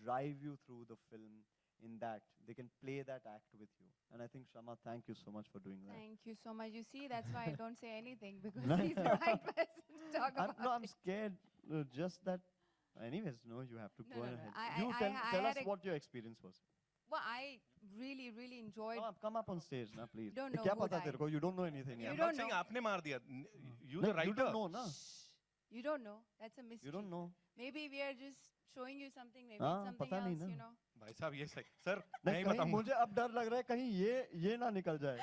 S1: drive you through the film in that. They can play that act with you. And I think, Shama, thank you so much for doing that.
S11: thank you so much you see that's why I don't say anything because
S1: No,
S11: he's the right person to talk about
S1: I'm
S11: it.
S1: scared. Just that. Anyways, no, you have to
S11: No,
S1: go
S11: no, no.
S1: ahead.
S11: I-
S1: You
S11: I-
S1: tell,
S11: I
S1: tell
S11: had
S1: us
S11: a-
S1: what your experience was.
S11: well I really enjoyed
S1: Come up on stage, na, please.
S11: don't know
S1: क्या
S11: who
S1: पता
S11: died.
S1: तेरे को? You don't know anything.
S11: You
S1: यार.
S2: I'm
S11: don't
S2: not saying
S11: know.
S2: आपने मार दिया. You
S1: No,
S2: the writer.
S1: You don't know, na.
S11: you don't know that's a mystery
S1: You don't know.
S11: maybe we are just showing you something maybe
S1: हाँ,
S11: it's something
S1: पता नहीं
S11: else
S1: ना.
S11: you know
S2: भाई साहब ये सही. सर
S1: नहीं,
S2: नहीं
S1: कहीं
S2: बताऊंगा.
S1: मुझे अब डर लग रहा है कहीं ये ना निकल जाए.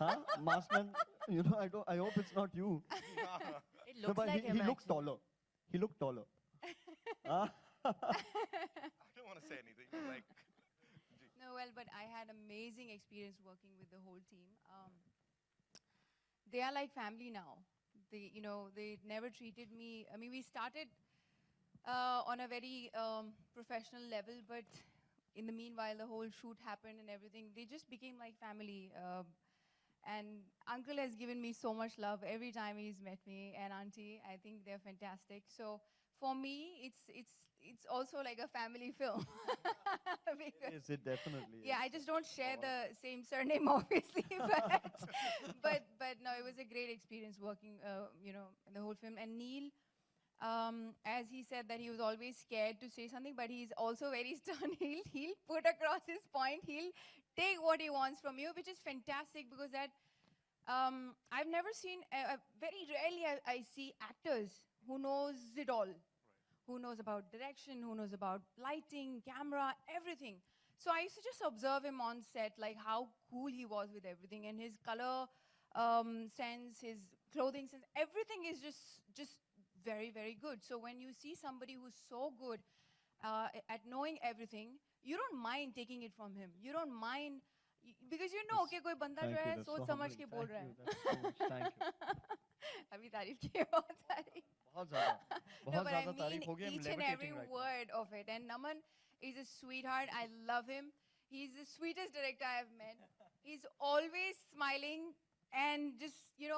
S1: हाँ, Marsman, I hope it's not you.
S11: it
S1: No,
S11: looks
S1: but
S11: like
S1: he
S11: him
S1: looked
S11: actually.
S1: taller. He looked taller. Ah.
S2: I don't want to say anything. Like.
S11: No, well, but I had amazing experience working with the whole team. They are like family now. They never treated me. I mean, we started on a very professional level, but in the meanwhile, the whole shoot happened and everything. They just became like family. And Uncle has given me so much love every time he's met me, and Auntie. I think they're fantastic. So for me, it's also like a family film. Because
S1: Is it definitely?
S11: yeah,
S1: is.
S11: I just don't share the same surname, obviously, but no, it was a great experience working, in the whole film. And Neil, as he said that he was always scared to say something, but he's also very stern. He'll put across his point. He'll take what he wants from you, which is fantastic because that I've never seen. Very rarely I see actors who knows it all. Who knows about direction, who knows about lighting, camera, everything. So I used to just observe him on set, like how cool he was with everything, and his color sense, his clothing sense, everything is just very, very good. So when you see somebody who's so good at knowing everything, you don't mind taking it from him. You don't mind, because you know कि कोई बंदा जो है सोच समझ के बोल रहा है.
S1: Thank you.
S11: अभी तारीफ की है बहुत सारी.
S1: बहुत ज़्यादा.
S11: No,
S1: बहुत
S11: but I
S1: ज़्यादा तारीफ
S11: mean
S1: होगी. I'm
S11: each and every
S1: levitating right now.
S11: word of it. And Naman is a sweetheart. I love him. He's the sweetest director I've met. He's always smiling and just,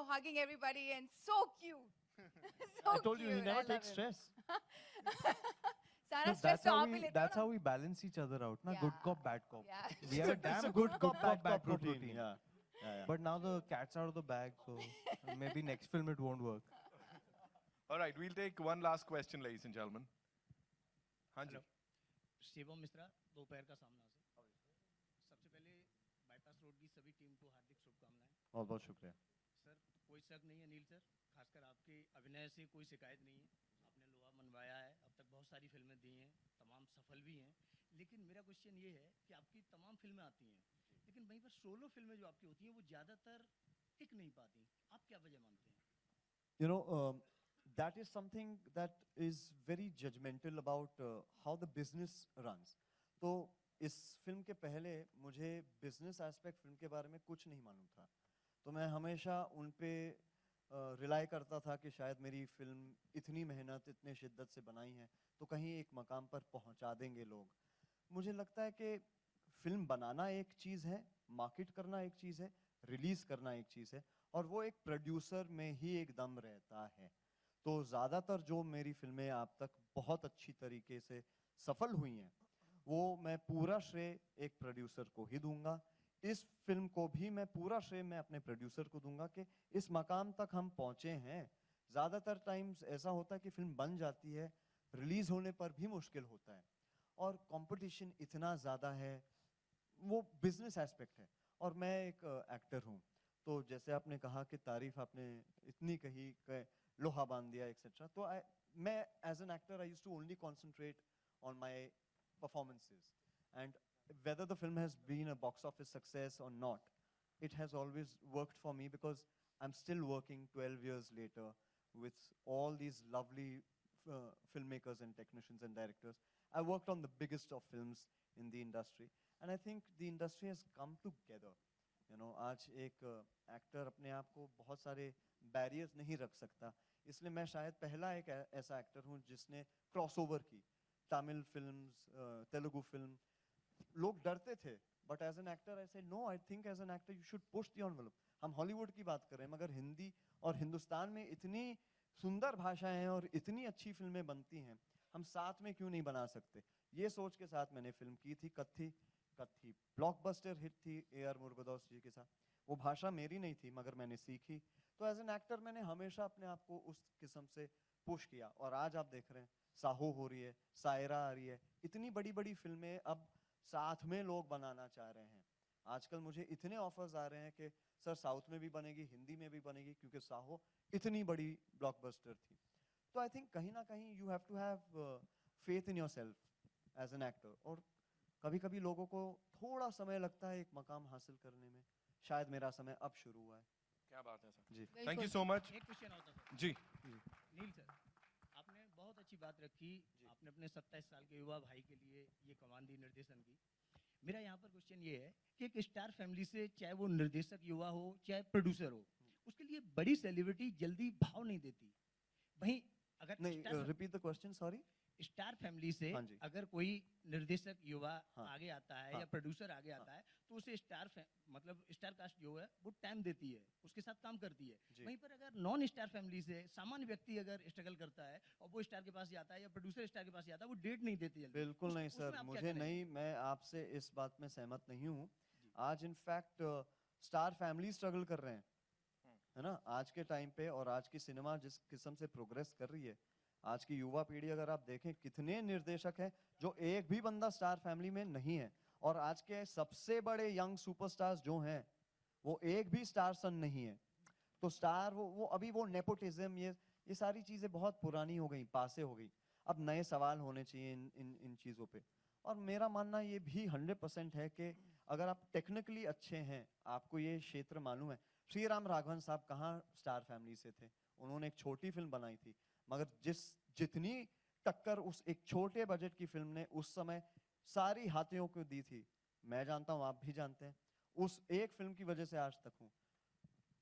S11: hugging everybody and so cute. So
S1: I told you he
S11: cute.
S1: never
S11: I love
S1: takes
S11: him.
S1: stress.
S11: सारा
S6: No,
S11: stress तो आप ही लेते हो
S6: that's
S11: ना?
S6: how we balance each other out, na? Good
S11: Yeah.
S6: cop, bad cop.
S11: Yeah.
S6: We have a
S1: It's
S6: damn
S1: a
S6: good good cop, bad cop
S1: routine.
S6: routine.
S1: Yeah.
S6: But now the cat's out of the bag, so maybe next film it won't work.
S2: All right, we'll take one last question, ladies and gentlemen. हाँ जी.
S12: शिवम मिश्रा दोपहर का सामना से सबसे पहले bypass road की सभी team को हार्दिक शुभकामनाएं.
S1: बहुत बहुत शुक्रिया.
S12: सर कोई शक नहीं है नील सर, खासकर आपके अभिनय से कोई शिकायत नहीं है. आपने लोहा मनवाया है, अब तक बहुत सारी फिल्में दी हैं, तमाम सफल भी हैं. लेकिन मेरा क्वेश्चन ये है कि आपकी तमाम फिल्में आती हैं, लेकिन वहीं पर सोलो फिल्में जो आपकी होती हैं वो ज़्यादातर टिक नहीं पाती. आप क्या वजह मानते हैं?
S1: That is something that is very judgmental about how the business runs. तो इस फिल्म के पहले मुझे business aspect फिल्म के बारे में कुछ नहीं मालूम था. तो मैं हमेशा उन पे रिलाई करता था कि शायद मेरी फिल्म इतनी मेहनत इतने शिद्दत से बनाई है तो कहीं एक मकाम पर पहुंचा देंगे लोग। मुझे लगता है कि फिल्म बनाना एक चीज़ है, मार्केट करना एक चीज़ है, रिलीज करना एक चीज़ है, और वो एक प्रोड्यूसर में ही एक दम रहता है। तो ज़्यादातर जो मेरी फिल्में आप तक बहुत अच्छी तरीके से सफल हुई हैं, वो मैं पूरा श्रेय एक प्रोड्यूसर को ही दूंगा। इस फिल्म को भी मैं पूरा श्रेय मैं अपने प्रोड्यूसर को दूंगा कि इस मकाम तक हम पहुंचे हैं। ज़्यादातर टाइम्स ऐसा होता है कि फिल्म बन जाती है, रिलीज होने पर भी मुश्किल होता है, और कंपटीशन इतना ज़्यादा है, वो बिजनेस एस्पेक्ट है। और मैं एक एक्टर हूँ, तो जैसे आपने कहा कि तारीफ आपने इतनी कही कि लोहा बांध दिया एक्सेट्रा, तो मैं as an actor I used to only concentrate on my performances, and whether the film has been a box office success or not, it has always worked for me because I'm still working 12 years later with all these lovely filmmakers and technicians and directors. I worked on the biggest of films in the industry, and I think the industry has come together. You know, आज एक actor अपने आप को बहुत सारे barriers नहीं रख सकता, इसलिए मैं शायद पहला एक ऐसा एक्टर हूँ जिसने क्रॉसओवर की। तमिल फिल्म्स, तेलुगु फिल्म, लोग डरते थे, but as an actor I said no, I think as an actor you should push the envelope. हम हॉलीवुड की बात कर रहे हैं, मगर हिंदी और हिंदुस्तान में इतनी सुंदर भाषाएं हैं और इतनी अच्छी फिल्में बनती हैं, हम साथ में क्यों नहीं बना सकते। ये सोच के साथ मैंने फिल्म की थी कत्थी। कत्थी ब्लॉकबस्टर हिट थी AR मुरुगदॉस जी के साथ। वो भाषा मेरी नहीं थी, मगर मैंने सीखी। तो एज एन एक्टर मैंने हमेशा अपने आप को उस किस्म से पुश किया, और आज आप देख रहे हैं साहो हो रही है, सायरा आ रही है, इतनी बड़ी बड़ी फिल्में अब साथ में लोग बनाना चाह रहे हैं। आजकल मुझे इतने ऑफर्स आ रहे हैं कि सर साउथ में भी बनेगी, हिंदी में भी बनेगी, क्योंकि साहो इतनी बड़ी ब्लॉकबस्टर थी। तो आई थिंक कहीं ना कहीं you have to have faith in yourself as an actor, और कभी कभी लोगों को थोड़ा समय लगता है एक मकाम हासिल करने में। शायद मेरा समय अब शुरू हुआ है।
S2: क्या बात है sir
S1: ji,
S2: thank you so much.
S12: एक क्वेश्चन होता सर।
S2: जी
S12: नील सर, आपने बहुत अच्छी बात रखी, आपने अपने 27 साल के युवा भाई के लिए ये कमान दी निर्देशन की। मेरा यहाँ पर क्वेश्चन ये है कि एक स्टार फैमिली से, चाहे वो निर्देशक युवा हो चाहे प्रोड्यूसर हो, उसके लिए बड़ी सेलिब्रिटी जल्दी भाव नहीं देती। वहीं अगर
S1: नहीं, repeat the question, sorry.
S12: Star family से
S1: हाँ जी।
S12: अगर कोई निर्देशक युवा
S1: हाँ।
S12: आगे आता है
S1: हाँ।
S12: या प्रोड्यूसर आगे आता है, तो उसे मतलब स्टार कास्ट जो है वो टाइम देती है, उसके साथ काम करती है।
S1: जी।
S12: वहीं पर अगर नॉन स्टार फैमिली से सामान्य व्यक्ति अगर स्ट्रगल करता है और वो स्टार के पास जाता है या प्रोड्यूसर स्टार के पास जाता है, वो डेट नहीं देती जल्दी।
S1: बिल्कुल नहीं
S12: उसमें
S1: सर,
S12: आप क्या
S1: मुझे
S12: कहेंगे?
S1: नहीं, मैं आपसे इस बात में सहमत नहीं हूँ। आज इनफैक्ट स्टार फैमिली स्ट्रगल कर रहे हैं, है ना, आज के टाइम पे। और आज की सिनेमा जिस किस्म से प्रोग्रेस कर रही है, आज की युवा पीढ़ी अगर आप देखें, कितने निर्देशक हैं जो एक भी बंदा स्टार फैमिली में नहीं है। और आज के सबसे बड़े यंग सुपरस्टार्स जो हैं, वो एक भी स्टार सन नहीं है। तो स्टार वो अभी वो नेपोटिज्म, ये सारी चीजें बहुत पुरानी हो गई, पासे हो गई। अब नए सवाल होने चाहिए इन चीजों पे। और मेरा मानना ये भी 100% है कि अगर आप टेक्निकली अच्छे हैं, आपको ये क्षेत्र मालूम है। श्री राम राघवन साहब कहाँ स्टार फैमिली से थे, उन्होंने एक छोटी फिल्म बनाई थी, मगर जितनी टक्कर उस एक छोटे बजट की फिल्म ने उस समय सारी हाथियों को दी थी, मैं जानता हूं, आप भी जानते हैं, उस एक फिल्म की वजह से आज तक हूं।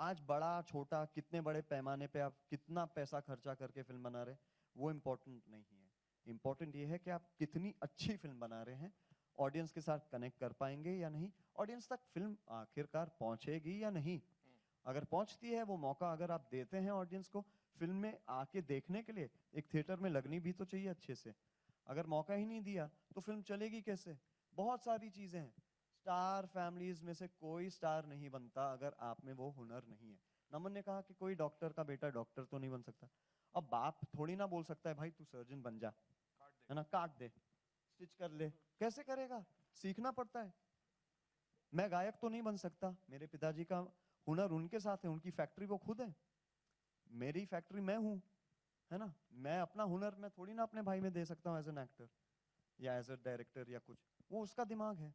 S1: आज बड़ा छोटा कितने बड़े पैमाने पे आप कितना पैसा खर्चा करके फिल्म बना रहे, वो इम्पोर्टेंट नहीं है। इम्पोर्टेंट ये है कि आप कितनी अच्छी फिल्म बना रहे हैं, ऑडियंस के साथ कनेक्ट कर पाएंगे या नहीं, ऑडियंस तक फिल्म आखिरकार पहुंचेगी या नहीं। अगर पहुंचती है वो मौका अगर आप देते हैं ऑडियंस को फिल्म में आके देखने के लिए, एक थिएटर में लगनी भी तो चाहिए अच्छे से। अगर मौका ही नहीं दिया तो फिल्म चलेगी कैसे। बहुत सारी चीजें हैं। स्टार फैमिलीज में से कोई स्टार नहीं बनता अगर आप में वो हुनर नहीं है। नमन ने कहा कि कोई डॉक्टर का बेटा डॉक्टर तो नहीं बन सकता। अब बाप थोड़ी ना बोल सकता है भाई तू सर्जन बन जा, है ना, काट दे, स्टिच कर ले, कैसे करेगा, सीखना पड़ता है। मैं गायक तो नहीं बन सकता, मेरे पिताजी का हुनर उनके साथ है, उनकी फैक्ट्री वो खुद है, मेरी फैक्ट्री मैं हूं, है ना। मैं अपना हुनर मैं थोड़ी ना अपने भाई में दे सकता हूँ एज एन एक्टर या एज ए डायरेक्टर या कुछ, वो उसका दिमाग है।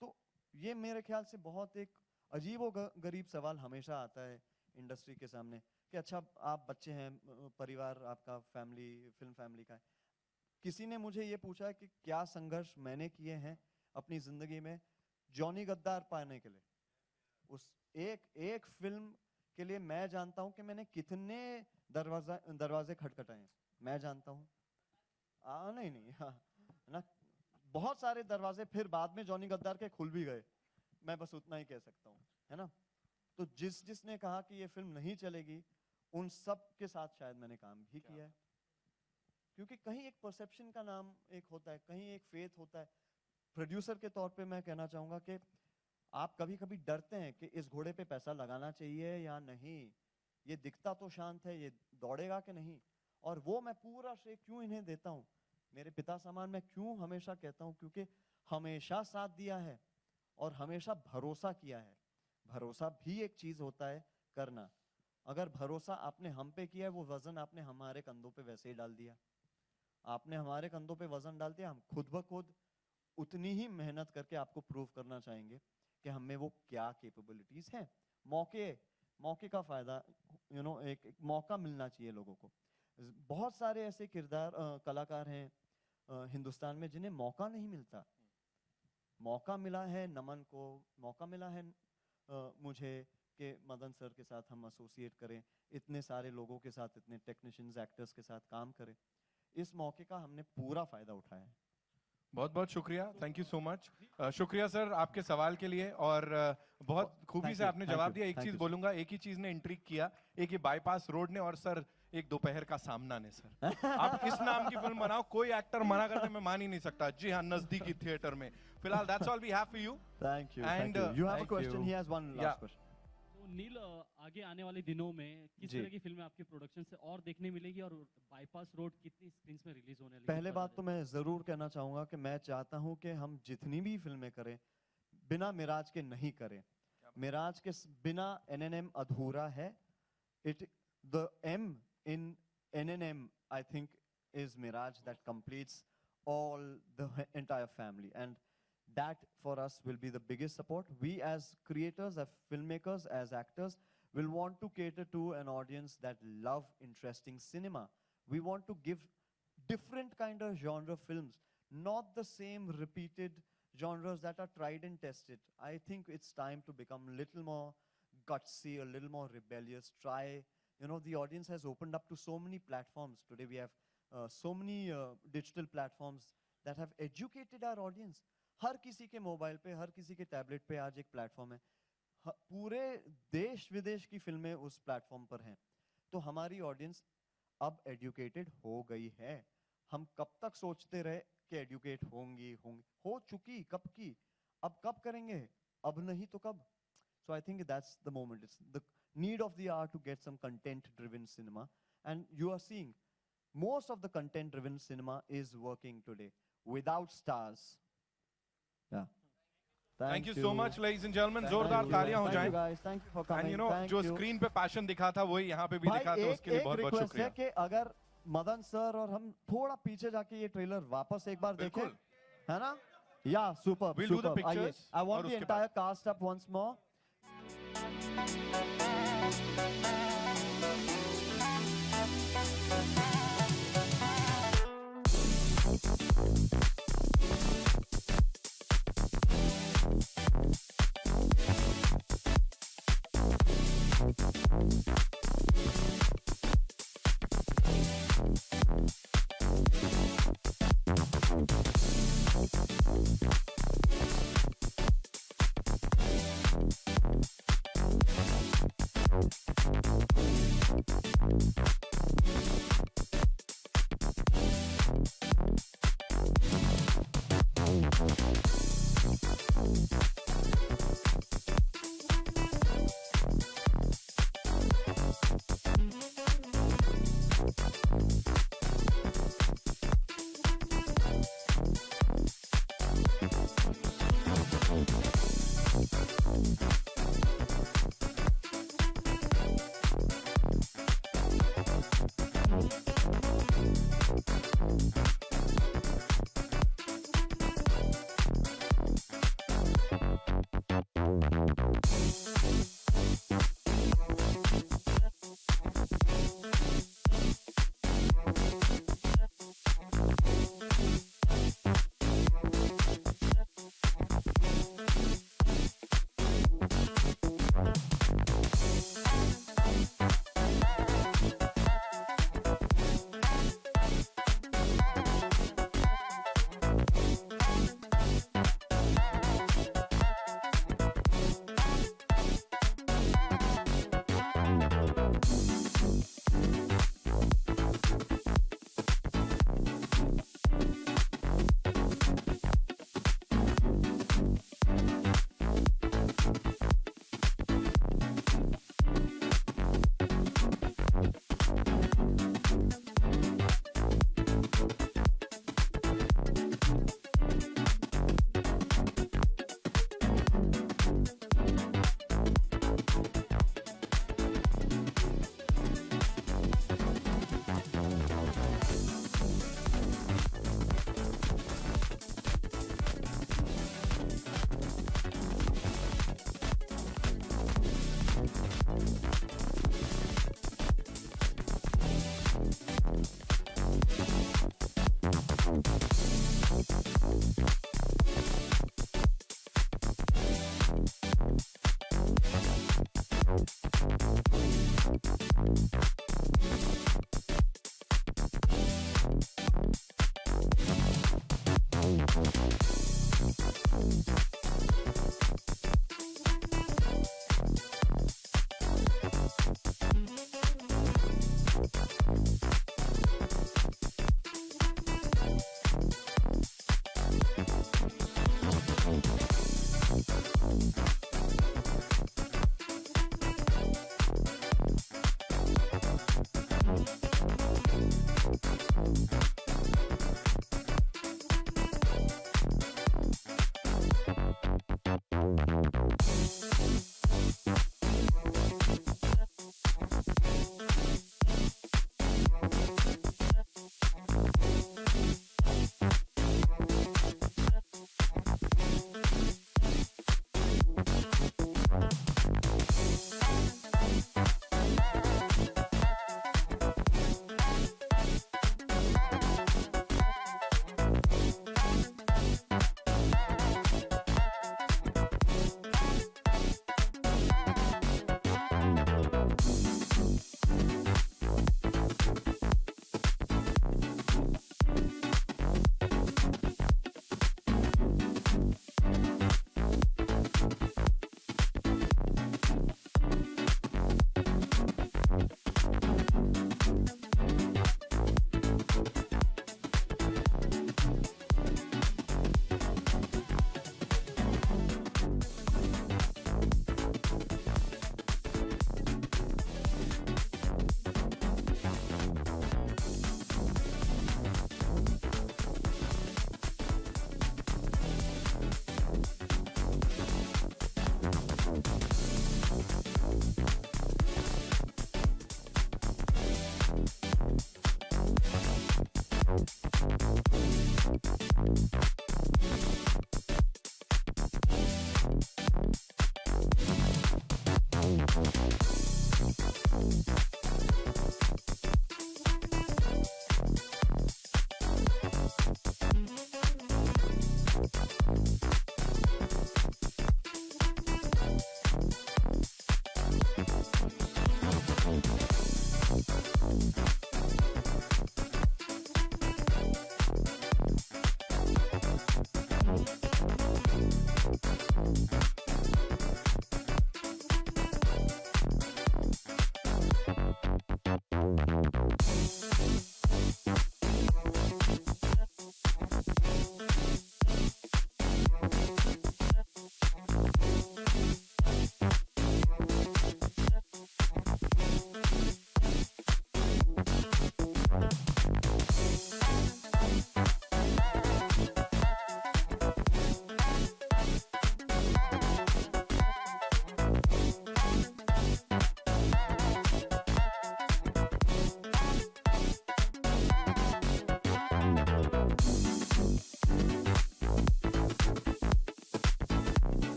S1: तो ये मेरे ख्याल से बहुत एक अजीब गरीब सवाल हमेशा आता है इंडस्ट्री के सामने कि अच्छा आप बच्चे हैं, परिवार आपका फैमिली फिल्म फैमिली का है। किसी ने मुझे ये पूछा कि क्या संघर्ष मैंने किए हैं अपनी जिंदगी में जॉनी गद्दार पाने के लिए। उस एक फिल्म के लिए मैं जानता हूं कि मैंने कितने दरवाजे खटखटाए हैं, मैं जानता हूं। नहीं हाँ, ना बहुत सारे दरवाजे फिर बाद में जॉनी गद्दार के खुल भी गए, मैं बस उतना ही कह सकता हूँ, है ना। तो जिसने कहा कि ये फिल्म नहीं चलेगी, उन सब के साथ शायद मैंने काम भी किया है, क्योंकि कहीं एक परसेप्शन का नाम एक होता है, कहीं एक फेथ होता है। प्रोड्यूसर के तौर पे मैं कहना चाहूंगा कि आप कभी कभी डरते हैं कि इस घोड़े पे पैसा लगाना चाहिए या नहीं, ये दिखता तो शांत है, ये दौड़ेगा कि नहीं। और वो मैं पूरा श्रेय क्यों इन्हें देता हूँ, मेरे पिता समान मैं क्यों हमेशा कहता हूँ, क्योंकि हमेशा साथ दिया है और हमेशा भरोसा किया है। भरोसा भी एक चीज होता है करना, अगर भरोसा आपने हम पे किया है, वो वजन आपने हमारे कंधों पे वैसे ही डाल दिया, आपने हमारे कंधों पे वजन डाल दिया। हम खुद ब खुद उतनी ही मेहनत करके आपको प्रूव करना चाहेंगे कि हम में वो क्या कैपेबिलिटीज हैं। मौके का फायदा, एक मौका मिलना चाहिए लोगों को। बहुत सारे ऐसे कलाकार हैं हिंदुस्तान में जिन्हें मौका नहीं मिलता। मौका मिला है नमन को, मौका मिला है मुझे कि मदन सर के साथ हम एसोसिएट करें, इतने सारे लोगों के साथ, इतने टेक्नीशियंस, एक्टर्स के साथ काम करें। इस मौके का हमने पूरा फायदा उठाया है।
S2: बहुत बहुत शुक्रिया, थैंक यू सो मच। शुक्रिया सर आपके सवाल के लिए, और बहुत खूबी से आपने जवाब दिया। एक चीज बोलूंगा, एक ही चीज ने इंट्रिग किया, एक ये बाईपास रोड ने, और सर एक दोपहर का सामना ने। सर आप इस नाम की फिल्म बनाओ, कोई एक्टर मना करने में मान ही नहीं सकता। जी हाँ, नजदीकी थिएटर में। फिलहाल that's all we have for you.
S1: Thank you. And you have a question, he has one last question.
S9: Neel, आगे आने वाले दिनों में किस तरह की फिल्में आपके प्रोडक्शन से और देखने मिलेगी, और बाईपास रोड कितनी स्क्रीन्स में रिलीज होने लगी?
S1: पहले बात तो मैं जरूर कहना चाहूंगा कि मैं चाहता हूं कि हम जितनी भी फिल्में करें बिना मिराज के नहीं करें। मिराज के बिना NNM अधूरा है। The M in NNM I think is Miraj, that completes all the entire family, and that for us will be the biggest support. We as creators, as filmmakers, as actors will want to cater to an audience that love interesting cinema. We want to give different kind of genre films, not the same repeated genres that are tried and tested. I think it's time to become a little more gutsy, a little more rebellious, try, the audience has opened up to so many platforms. Today we have so many digital platforms that have educated our audience. हर किसी के mobile पे, हर किसी के tablet पे आज एक platform है। पूरे देश विदेश की फिल्में उस प्लेटफॉर्म पर हैं। तो हमारी ऑडियंस अब एजुकेटेड हो गई है। हम कब तक सोचते रहे कि एजुकेट होंगी, हो चुकी, कब की, अब कब करेंगे, अब नहीं तो कब। So I think that's the moment. It's the need of the hour to get some content-driven cinema. And you are seeing most of the content-driven cinema is working today without stars. Yeah.
S2: Thank you so much, ladies and gentlemen. जोरदार तालियां हो जाएं।
S1: Guys, thank you for coming.
S2: And जो screen पे passion दिखा था वही यहाँ पे भी दिखा, तो उसके लिए बहुत बहुत शुक्रिया।
S1: कि अगर मदन सर और हम थोड़ा पीछे जाके ये ट्रेलर वापस एक बार देखें, है ना? Yeah, super.
S2: We'll do the pictures.
S1: I want the entire cast up once more.